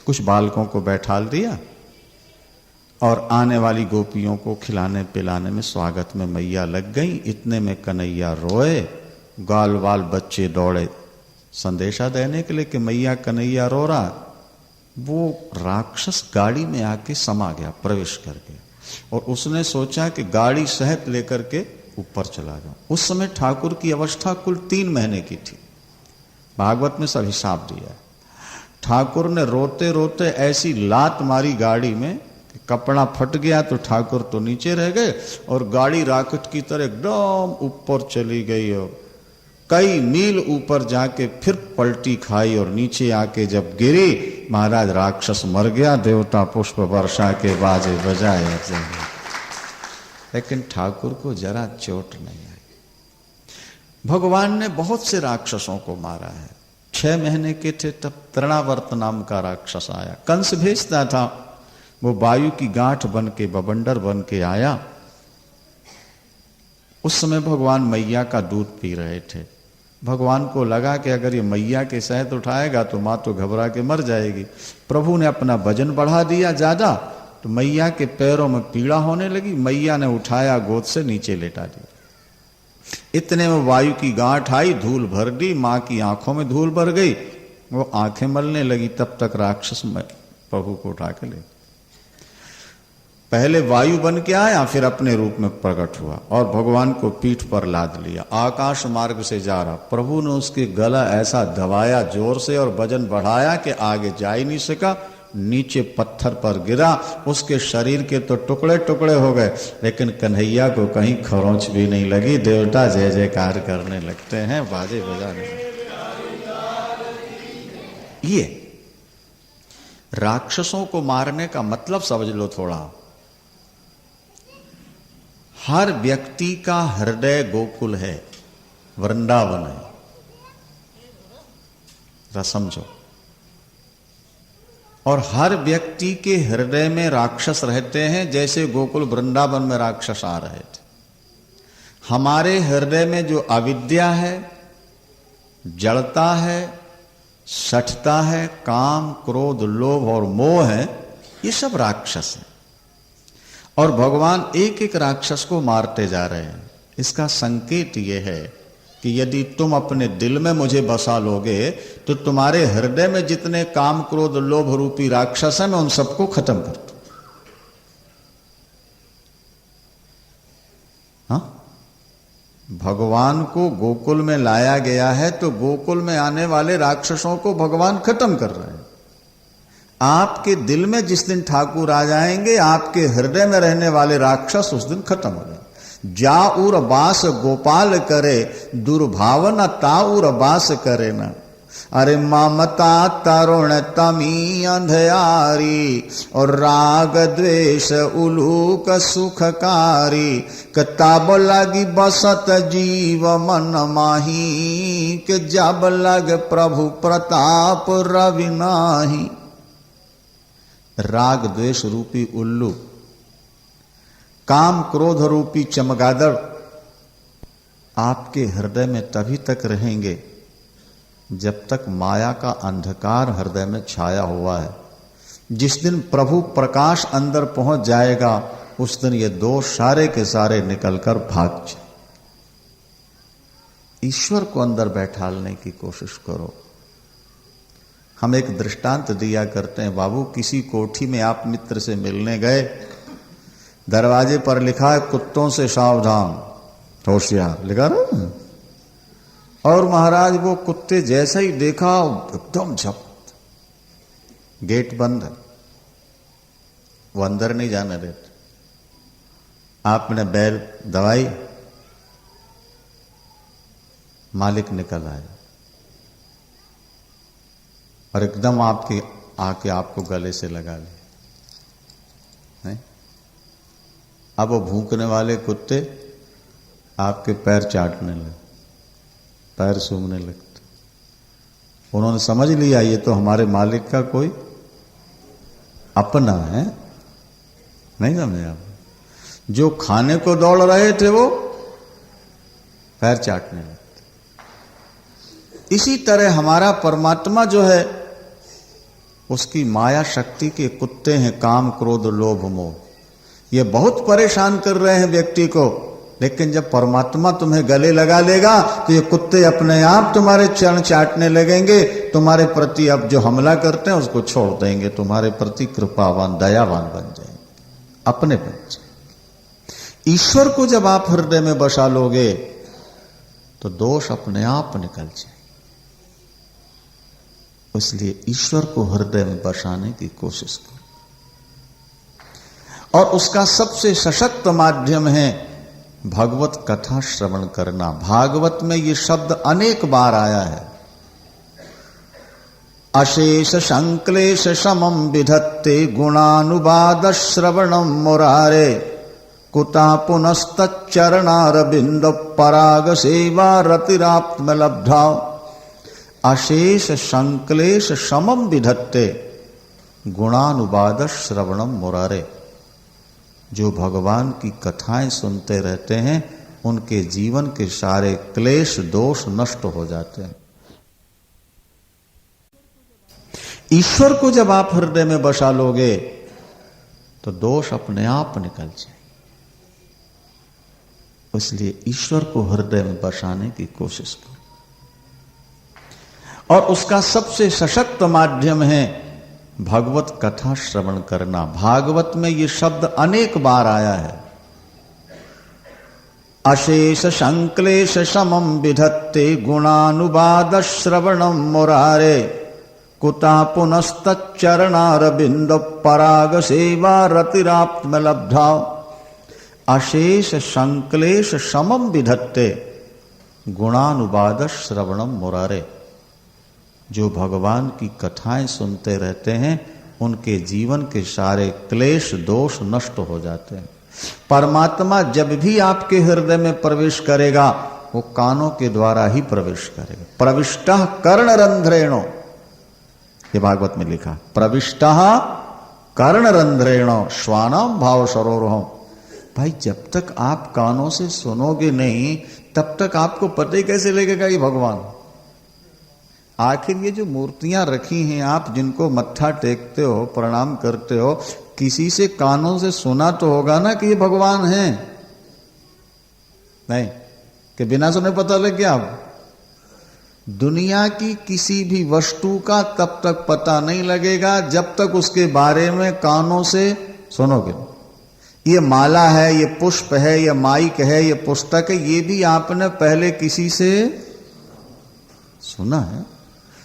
कुछ बालकों को बैठा दिया और आने वाली गोपियों को खिलाने पिलाने में स्वागत में मैया लग गई। इतने में कन्हैया रोए, गाल वाल बच्चे दौड़े संदेशा देने के लिए कि मैया कन्हैया रो रहा। वो राक्षस गाड़ी में आके समा गया, प्रवेश कर गया, और उसने सोचा कि गाड़ी सहित लेकर के ऊपर चला जाऊं। उस समय ठाकुर की अवस्था कुल 3 महीने की थी, भागवत में सब हिसाब दिया है। ठाकुर ने रोते रोते ऐसी लात मारी गाड़ी में कि कपड़ा फट गया, तो ठाकुर तो नीचे रह गए और गाड़ी रॉकेट की तरह एकदम ऊपर चली गई, और कई मील ऊपर जाके फिर पलटी खाई, और नीचे आके जब गिरी महाराज राक्षस मर गया। देवता पुष्प वर्षा के बाजे बजाए, लेकिन ठाकुर को जरा चोट नहीं आई। भगवान ने बहुत से राक्षसों को मारा है। 6 महीने के थे तब तृणावर्त नाम का राक्षस आया, कंस भेजता था, वो वायु की गांठ बन के, बबंडर बन के आया। उस समय भगवान मैया का दूध पी रहे थे। भगवान को लगा कि अगर ये मैया के शहद उठाएगा तो माँ तो घबरा के मर जाएगी। प्रभु ने अपना वजन बढ़ा दिया ज्यादा, तो मैया के पैरों में पीड़ा होने लगी। मैया ने उठाया, गोद से नीचे लेटा दिया। इतने में वायु की गांठ आई, धूल भर दी, माँ की आंखों में धूल भर गई। वो आंखें मलने लगी, तब तक राक्षस प्रभु को उठा के ले। पहले वायु बन के आया, फिर अपने रूप में प्रकट हुआ और भगवान को पीठ पर लाद लिया। आकाश मार्ग से जा रहा, प्रभु ने उसके गला ऐसा दबाया जोर से और वजन बढ़ाया कि आगे जा ही नहीं सका, नीचे पत्थर पर गिरा। उसके शरीर के तो टुकड़े टुकड़े हो गए, लेकिन कन्हैया को कहीं खरोंच भी नहीं लगी। देवता जय जयकार करने लगते हैं, बाजे बजाने। ये राक्षसों को मारने का मतलब समझ लो थोड़ा। हर व्यक्ति का हृदय गोकुल है, वृंदावन है, जरा समझो। और हर व्यक्ति के हृदय में राक्षस रहते हैं, जैसे गोकुल वृंदावन में राक्षस आ रहे थे। हमारे हृदय में जो अविद्या है, जड़ता है, सठता है, काम, क्रोध, लोभ और मोह है, ये सब राक्षस हैं। और भगवान एक एक राक्षस को मारते जा रहे हैं। इसका संकेत ये है कि यदि तुम अपने दिल में मुझे बसा लोगे तो तुम्हारे हृदय में जितने काम, क्रोध, लोभ रूपी राक्षस हैं, मैं उन सबको खत्म कर दूं। हाँ? भगवान को गोकुल में लाया गया है तो गोकुल में आने वाले राक्षसों को भगवान खत्म कर रहे हैं। आपके दिल में जिस दिन ठाकुर आ जाएंगे, आपके हृदय में रहने वाले राक्षस उस दिन खत्म हो जाएंगे। जाऊर बास गोपाल करे, दुर्भावना ताउर बास करे न। अरे ममता तरुण तमी अंधयारी, और राग द्वेष उलूक सुखकारी। कताब लगी बसत जीव मन माही, के जब लग प्रभु प्रताप रवि नाही। राग द्वेष रूपी उल्लू, काम क्रोध रूपी चमगादड़ आपके हृदय में तभी तक रहेंगे जब तक माया का अंधकार हृदय में छाया हुआ है। जिस दिन प्रभु प्रकाश अंदर पहुंच जाएगा, उस दिन ये दोष सारे के सारे निकलकर भाग जाए। ईश्वर को अंदर बैठालने की कोशिश करो। हम एक दृष्टांत दिया करते हैं, बाबू किसी कोठी में आप मित्र से मिलने गए, दरवाजे पर लिखा है कुत्तों से सावधान, होशियार लिखा ना। और महाराज वो कुत्ते जैसे ही देखा एकदम झपट, गेट बंद है, वो अंदर नहीं जाने देते। आपने बैल दवाई, मालिक निकल आया और एकदम आपके आके आपको गले से लगा ले। अब वो भूखने वाले कुत्ते आपके पैर चाटने लगे, पैर सूंघने लगते। उन्होंने समझ लिया ये तो हमारे मालिक का कोई अपना है। नहीं समझे आप? जो खाने को दौड़ रहे थे वो पैर चाटने लगते। इसी तरह हमारा परमात्मा जो है, उसकी माया शक्ति के कुत्ते हैं काम, क्रोध, लोभ, मोह। ये बहुत परेशान कर रहे हैं व्यक्ति को, लेकिन जब परमात्मा तुम्हें गले लगा लेगा तो ये कुत्ते अपने आप तुम्हारे चरण चाटने लगेंगे। तुम्हारे प्रति अब जो हमला करते हैं उसको छोड़ देंगे, तुम्हारे प्रति कृपावान, दयावान बन जाएंगे, अपने बन जाएंगे। ईश्वर को जब आप हृदय में बसा लोगे तो दोष अपने आप निकल जाए। इसलिए ईश्वर को हृदय में बसाने की कोशिश करो। और उसका सबसे सशक्त माध्यम है भगवत कथा श्रवण करना। भागवत में ये शब्द अनेक बार आया है। अशेष संक्लेश समम विधत्ते गुणानुवाद श्रवणम मुरारे, कुता पुनस्तच्चरणारविंद पराग सेवा रतिरात्म लब्धा। अशेष संक्लेश समम विधत्ते गुणानुवाद श्रवणम मुरारे। जो भगवान की कथाएं सुनते रहते हैं, उनके जीवन के सारे क्लेश दोष नष्ट हो जाते हैं। ईश्वर को जब आप हृदय में बसा लोगे तो दोष अपने आप निकल जाए। इसलिए ईश्वर को हृदय में बसाने की कोशिश करो। और उसका सबसे सशक्त माध्यम है भगवत कथा श्रवण करना। भागवत में ये शब्द अनेक बार आया है। अशेष संक्लेश समम विधत्ते गुणानुवाद श्रवणम मुरारे कुता पुनस्तच्चरणारविंद पराग सेवा रतिरात्म लब्धा। अशेष संक्लेश समम विधत्ते गुणानुवाद श्रवणम मुरारे। जो भगवान की कथाएं सुनते रहते हैं उनके जीवन के सारे क्लेश दोष नष्ट हो जाते हैं। परमात्मा जब भी आपके हृदय में प्रवेश करेगा वो कानों के द्वारा ही प्रवेश करेगा। प्रविष्टः कर्णरंध्रेणो, ये भागवत में लिखा, प्रविष्टः कर्णरंध्रेणो श्वानाम भाव सरोरहम। भाई जब तक आप कानों से सुनोगे नहीं तब तक आपको पता ही कैसे लगेगा ये भगवान। आखिर ये जो मूर्तियां रखी हैं आप जिनको मत्था टेकते हो प्रणाम करते हो, किसी से कानों से सुना तो होगा ना कि ये भगवान हैं? नहीं कि बिना सुने पता लग गया। आप दुनिया की किसी भी वस्तु का तब तक पता नहीं लगेगा जब तक उसके बारे में कानों से सुनोगे। ये माला है, ये पुष्प है, ये माइक है, ये पुस्तक है, ये भी आपने पहले किसी से सुना है।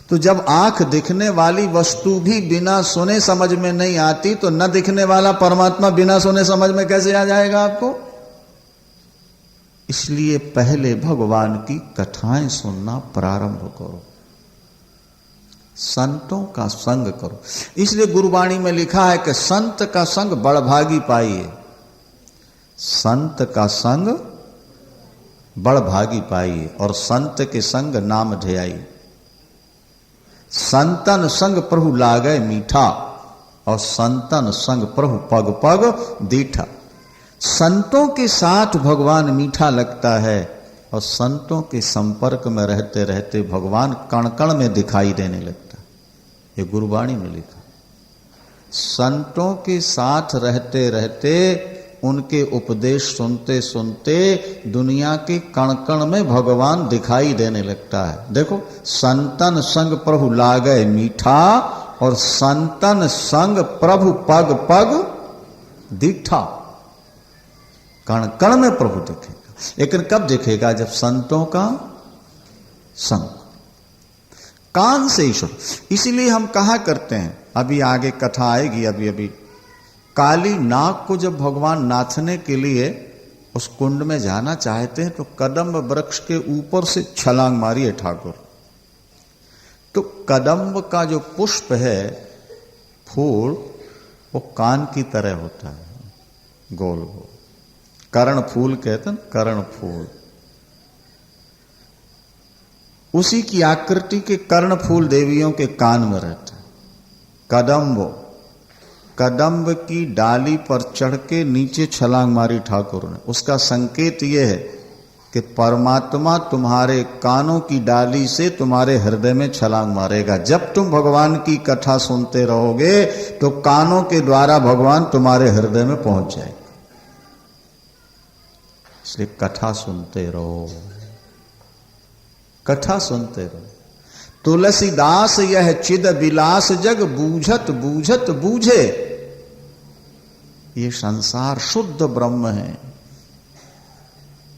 तो जब आंख दिखने वाली वस्तु भी बिना सुने समझ में नहीं आती तो न दिखने वाला परमात्मा बिना सुने समझ में कैसे आ जाएगा आपको? इसलिए पहले भगवान की कथाएं सुनना प्रारंभ करो, संतों का संग करो। इसलिए गुरुवाणी में लिखा है कि संत का संग बड़भागी पाइए। संत का संग बड़भागी पाइए और संत के संग नाम ध्याई। संतन संग प्रभु लागे मीठा और संतन संग प्रभु पग पग दीठा। संतों के साथ भगवान मीठा लगता है और संतों के संपर्क में रहते रहते भगवान कण कण में दिखाई देने लगता है। ये गुरुवाणी में लिखा। संतों के साथ रहते रहते उनके उपदेश सुनते सुनते दुनिया के कण कण में भगवान दिखाई देने लगता है। देखो, संतन संग प्रभु लागे मीठा और संतन संग प्रभु पग पग दीठा। कण कण में प्रभु दिखेगा, लेकिन कब दिखेगा? जब संतों का संग, कान से ही सुन। इसीलिए हम कहा करते हैं, अभी आगे कथा आएगी, अभी अभी काली नाग को जब भगवान नाथने के लिए उस कुंड में जाना चाहते हैं तो कदम्ब वृक्ष के ऊपर से छलांग मारी है ठाकुर। तो कदम्ब का जो पुष्प है, फूल, वो कान की तरह होता है, गोल गोल। कर्ण फूल कहते हैं, कर्ण फूल। उसी की आकृति के कर्ण फूल देवियों के कान में रहता है। कदम्ब, कदम्ब की डाली पर चढ़ के नीचे छलांग मारी ठाकुर ने। उसका संकेत यह है कि परमात्मा तुम्हारे कानों की डाली से तुम्हारे हृदय में छलांग मारेगा। जब तुम भगवान की कथा सुनते रहोगे तो कानों के द्वारा भगवान तुम्हारे हृदय में पहुंच जाएगा। इसलिए कथा सुनते रहो, कथा सुनते रहो। तुलसीदास यह चिद विलास जग बूझत बूझत बूझे। ये संसार शुद्ध ब्रह्म है,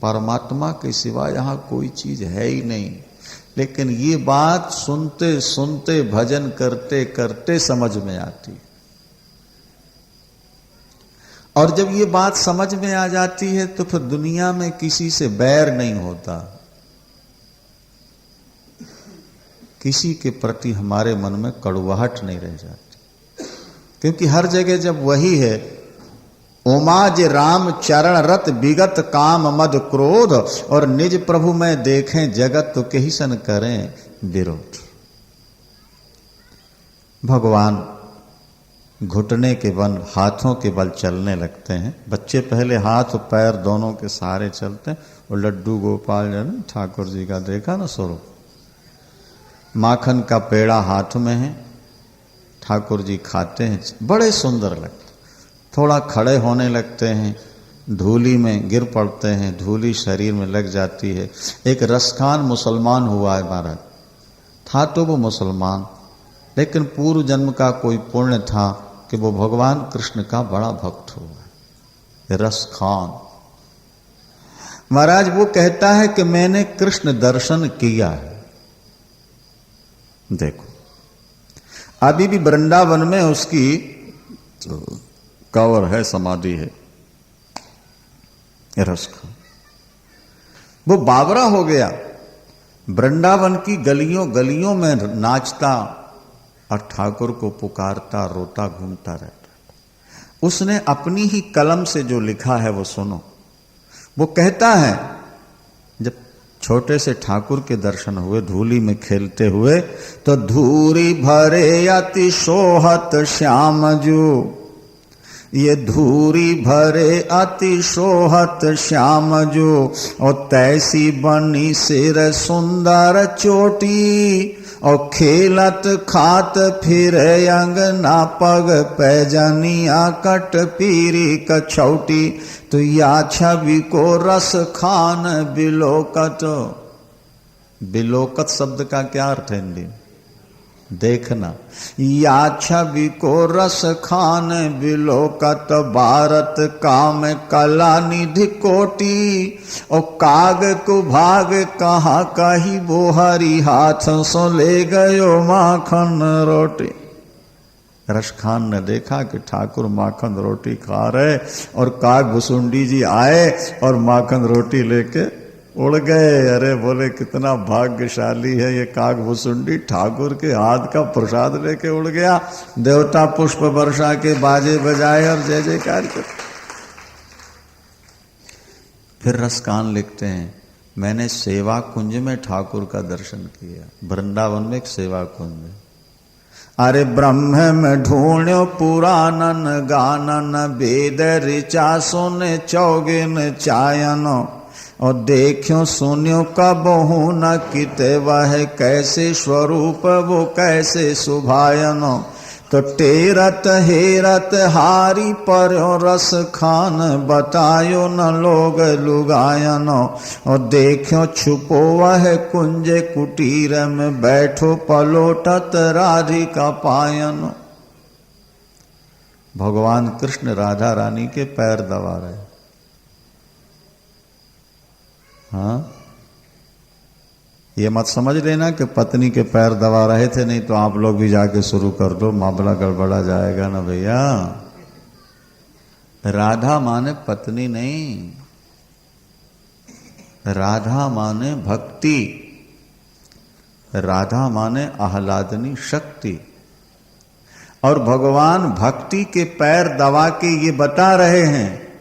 परमात्मा के सिवा यहां कोई चीज है ही नहीं। लेकिन ये बात सुनते सुनते भजन करते करते समझ में आती। और जब ये बात समझ में आ जाती है तो फिर दुनिया में किसी से बैर नहीं होता। किसी के प्रति हमारे मन में कड़वाहट नहीं रह जाती, क्योंकि हर जगह जब वही है, ओमाज राम चरण रत विगत काम मद क्रोध और निज प्रभु में देखें जगत तो कहीं सन करें विरोध। भगवान घुटने के बल, हाथों के बल चलने लगते हैं। बच्चे पहले हाथ पैर दोनों के सहारे चलते हैं। और लड्डू गोपाल जो ना ठाकुर जी का देखा ना स्वरूप, माखन का पेड़ा हाथ में है, ठाकुर जी खाते हैं, बड़े सुंदर लगते। थोड़ा खड़े होने लगते हैं, धूली में गिर पड़ते हैं, धूली शरीर में लग जाती है। एक रसखान मुसलमान हुआ है महाराज, था तो वो मुसलमान, लेकिन पूर्व जन्म का कोई पुण्य था कि वो भगवान कृष्ण का बड़ा भक्त हुआ। रस खान महाराज वो कहता है कि मैंने कृष्ण दर्शन किया है। देखो अभी भी वृंदावन में उसकी कवर है, समाधि है। रस खान वो बावरा हो गया, वृंदावन की गलियों गलियों में नाचता और ठाकुर को पुकारता रोता घूमता रहता। उसने अपनी ही कलम से जो लिखा है वो सुनो। वो कहता है जब छोटे से ठाकुर के दर्शन हुए धूली में खेलते हुए, तो धूरी भरे अति सोहत श्याम जो, ये धूरी भरे अति सोहत श्याम जो, और तैसी बनी सिर सुंदर चोटी, और खेलत खात फिर अंगना पग पैजनिया कट पीरी कछौटी, तो या छवि को रस खान बिलोकत। बिलोकत शब्द का क्या अर्थ है हिंदी में? देखना। या छवि को रस खान बिलोकत, भारत काम कला निधि कोटि, और काग को भाग कहा कही वो हरि हाथ सो ले गयो माखन रोटी। रस खान ने देखा कि ठाकुर माखन रोटी खा रहे और काग भुसुंडी जी आए और माखन रोटी लेके उड़ गए। अरे बोले कितना भाग्यशाली है ये काग भुसुंडी, ठाकुर के हाथ का प्रसाद लेके उड़ गया। देवता पुष्प वर्षा के बाजे बजाए और जय जयकार कर। फिर रसकान लिखते हैं मैंने सेवा कुंज में ठाकुर का दर्शन किया। वृंदावन में एक सेवा कुंज है। अरे ब्रह्म में ढूंढो पुराणन गानन, वेद ऋचा सुने चौगिन चायनो, और देखियो सुनियो कबहू न किते वह कैसे स्वरूप वो कैसे सुभायनो, तो टेरत हेरत हारी पर्यो रस खान, बतायो न लोग लुगायनो, और देखियो छुपो वह कुंज कुटीर में, बैठो पलोटत राधिका पायनो। भगवान कृष्ण राधा रानी के पैर दबा रहे। हाँ ये मत समझ लेना कि पत्नी के पैर दबा रहे थे, नहीं तो आप लोग भी जाके शुरू कर दो, मामला गड़बड़ा जाएगा ना भैया। राधा माने पत्नी नहीं, राधा माने भक्ति, राधा माने आह्लादनी शक्ति। और भगवान भक्ति के पैर दबा के ये बता रहे हैं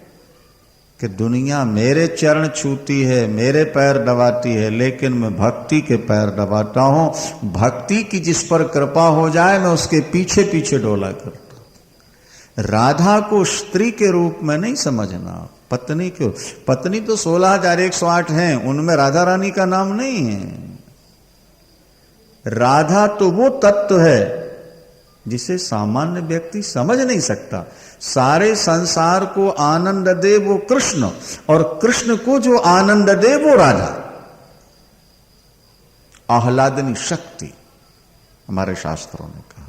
कि दुनिया मेरे चरण छूती है, मेरे पैर दबाती है, लेकिन मैं भक्ति के पैर दबाता हूं। भक्ति की जिस पर कृपा हो जाए मैं उसके पीछे पीछे डोला करता हूं। राधा को स्त्री के रूप में नहीं समझना, पत्नी क्यों। पत्नी तो 16,108 हैं, उनमें राधा रानी का नाम नहीं है। राधा तो वो तत्व है जिसे सामान्य व्यक्ति समझ नहीं सकता। सारे संसार को आनंद दे वो कृष्ण, और कृष्ण को जो आनंद दे वो राधा। आह्लादनी शक्ति हमारे शास्त्रों ने कहा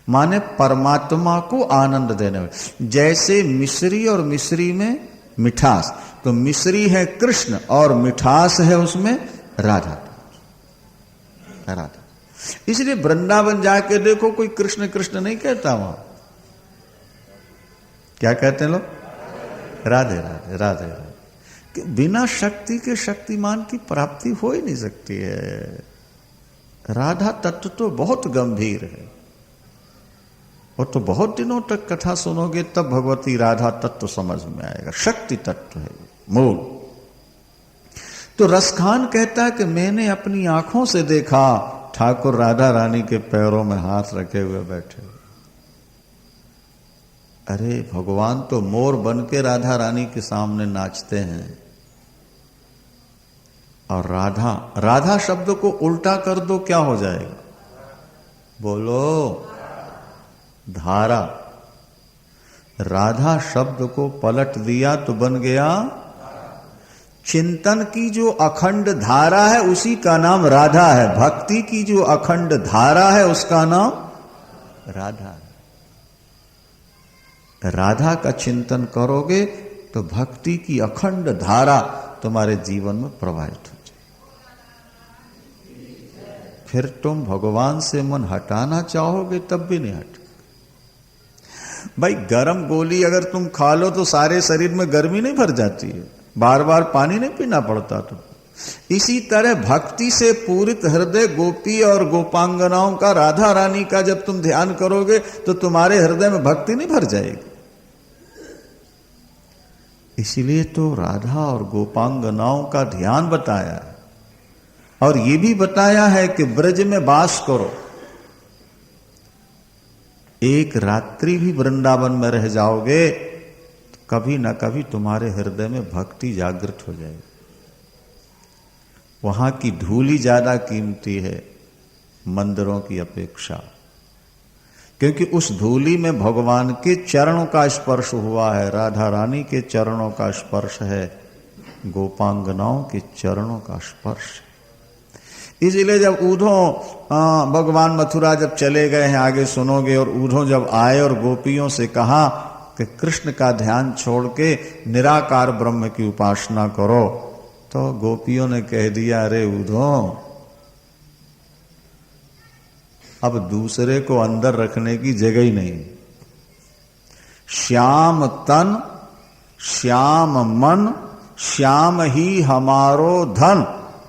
माने परमात्मा को आनंद देने वाले। जैसे मिश्री और मिश्री में मिठास, तो मिश्री है कृष्ण और मिठास है उसमें राधा। राधा इसलिए वृंदावन जाके देखो कोई कृष्ण कृष्ण नहीं कहता, वहां क्या कहते हैं लोग? राधे राधे राधे राधे। बिना शक्ति के शक्तिमान की प्राप्ति हो ही नहीं सकती है। राधा तत्व तो बहुत गंभीर है, और तो बहुत दिनों तक कथा सुनोगे तब भगवती राधा तत्व समझ में आएगा। शक्ति तत्व है मूल। तो रसखान कहता है कि मैंने अपनी आंखों से देखा ठाकुर राधा रानी के पैरों में हाथ रखे हुए बैठे। अरे भगवान तो मोर बन के राधा रानी के सामने नाचते हैं। और राधा, राधा शब्द को उल्टा कर दो क्या हो जाएगा? बोलो, धारा। राधा शब्द को पलट दिया तो बन गया चिंतन की जो अखंड धारा है उसी का नाम राधा है। भक्ति की जो अखंड धारा है उसका नाम राधा है। राधा का चिंतन करोगे तो भक्ति की अखंड धारा तुम्हारे जीवन में प्रवाहित हो जाए। फिर तुम भगवान से मन हटाना चाहोगे तब भी नहीं हटेगा। भाई गरम गोली अगर तुम खा लो तो सारे शरीर में गर्मी नहीं भर जाती है, बार बार पानी नहीं पीना पड़ता। तो इसी तरह भक्ति से पूरित हृदय गोपी और गोपांगनाओं का, राधा रानी का जब तुम ध्यान करोगे तो तुम्हारे हृदय में भक्ति नहीं भर जाएगी। इसीलिए तो राधा और गोपांगनाओं का ध्यान बताया है और ये भी बताया है कि ब्रज में वास करो। एक रात्रि भी वृंदावन में रह जाओगे तो कभी ना कभी तुम्हारे हृदय में भक्ति जागृत हो जाएगी। वहां की धूल ही ज्यादा कीमती है मंदिरों की अपेक्षा, क्योंकि उस धूली में भगवान के चरणों का स्पर्श हुआ है, राधा रानी के चरणों का स्पर्श है, गोपांगनाओं के चरणों का स्पर्श है। इसलिए जब उद्धव भगवान मथुरा जब चले गए हैं, आगे सुनोगे, और उद्धव जब आए और गोपियों से कहा कि कृष्ण का ध्यान छोड़ के निराकार ब्रह्म की उपासना करो, तो गोपियों ने कह दिया, अरे उद्धव अब दूसरे को अंदर रखने की जगह ही नहीं। श्याम तन, श्याम मन, श्याम ही हमारो धन,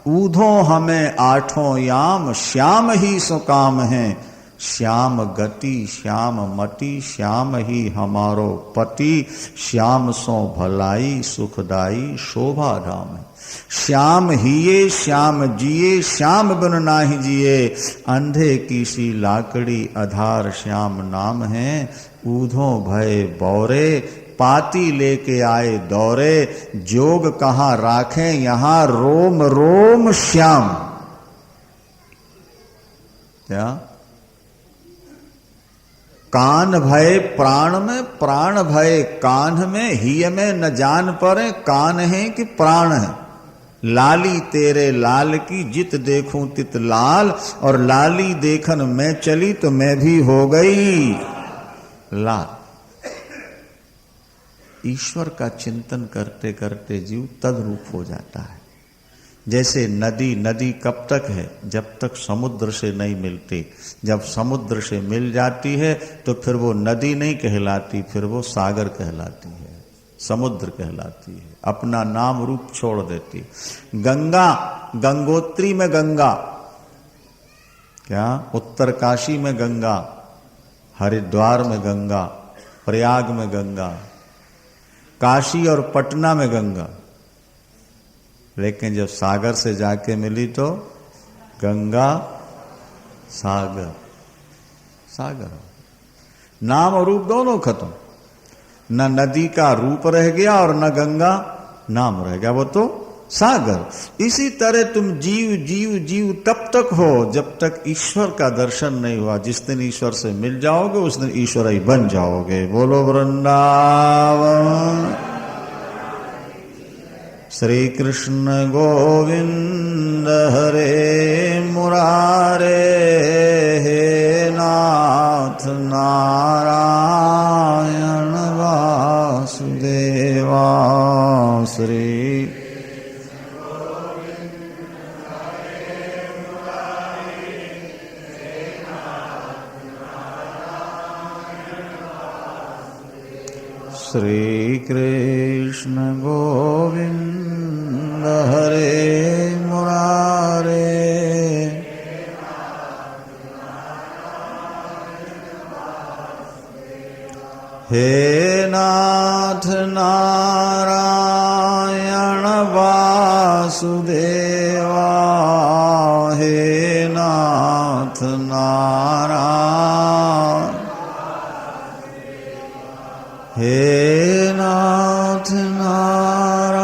ऊधो हमें आठों याम, श्याम ही सुकाम है। श्याम गति, श्याम मति, श्याम ही हमारो पति, श्याम सो भलाई सुखदाई शोभा धाम है। श्याम हिये श्याम जिए, श्याम बिन नाहि जिए, अंधे की सी लाकड़ी आधार श्याम नाम है। ऊधो भय बौरे, पाती लेके आए दौरे, जोग कहाँ राखें यहाँ रोम रोम श्याम। क्या? कान भय प्राण में, प्राण भय कान में, हिय में न जान पड़े कान है कि प्राण है। लाली तेरे लाल की जित देखूं तित लाल, और लाली देखन मैं चली तो मैं भी हो गई लाल। ईश्वर का चिंतन करते करते जीव तद्रूप हो जाता है। जैसे नदी, नदी कब तक है? जब तक समुद्र से नहीं मिलती। जब समुद्र से मिल जाती है तो फिर वो नदी नहीं कहलाती, फिर वो सागर कहलाती है, समुद्र कहलाती है, अपना नाम रूप छोड़ देती। गंगा, गंगोत्री में गंगा, क्या उत्तरकाशी में गंगा, हरिद्वार में गंगा, प्रयाग में गंगा, काशी और पटना में गंगा, लेकिन जब सागर से जाके मिली तो गंगा सागर, सागर, नाम और रूप दोनों खत्म। न नदी का रूप रह गया और न गंगा नाम रह गया, वो तो सागर। इसी तरह तुम जीव जीव जीव तब तक हो जब तक ईश्वर का दर्शन नहीं हुआ। जिस दिन ईश्वर से मिल जाओगे उस दिन ईश्वर ही बन जाओगे। बोलो वृंदावन श्री कृष्ण गोविंद हरे मुरारे, हे नाथ नारायण वासुदेवा। श्री श्री कृष्ण गोविंद हरे मुरारे, हे नाथ नारायण वासुदेवा, हे नाथ नारायण, हे नाथ नारायण,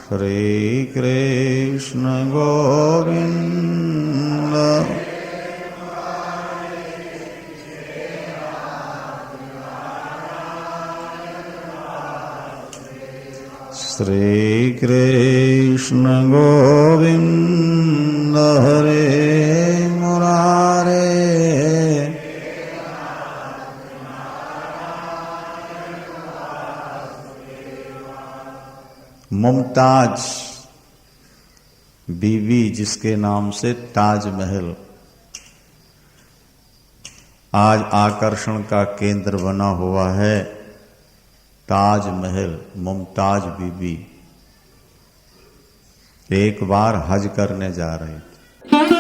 श्री कृष्ण गोविंद श्री कृष्ण गोविंद हरे मुरारे मुमताज बीवी जिसके नाम से ताजमहल आज आकर्षण का केंद्र बना हुआ है। ताजमहल, मुमताज बीबी एक बार हज करने जा रही थी।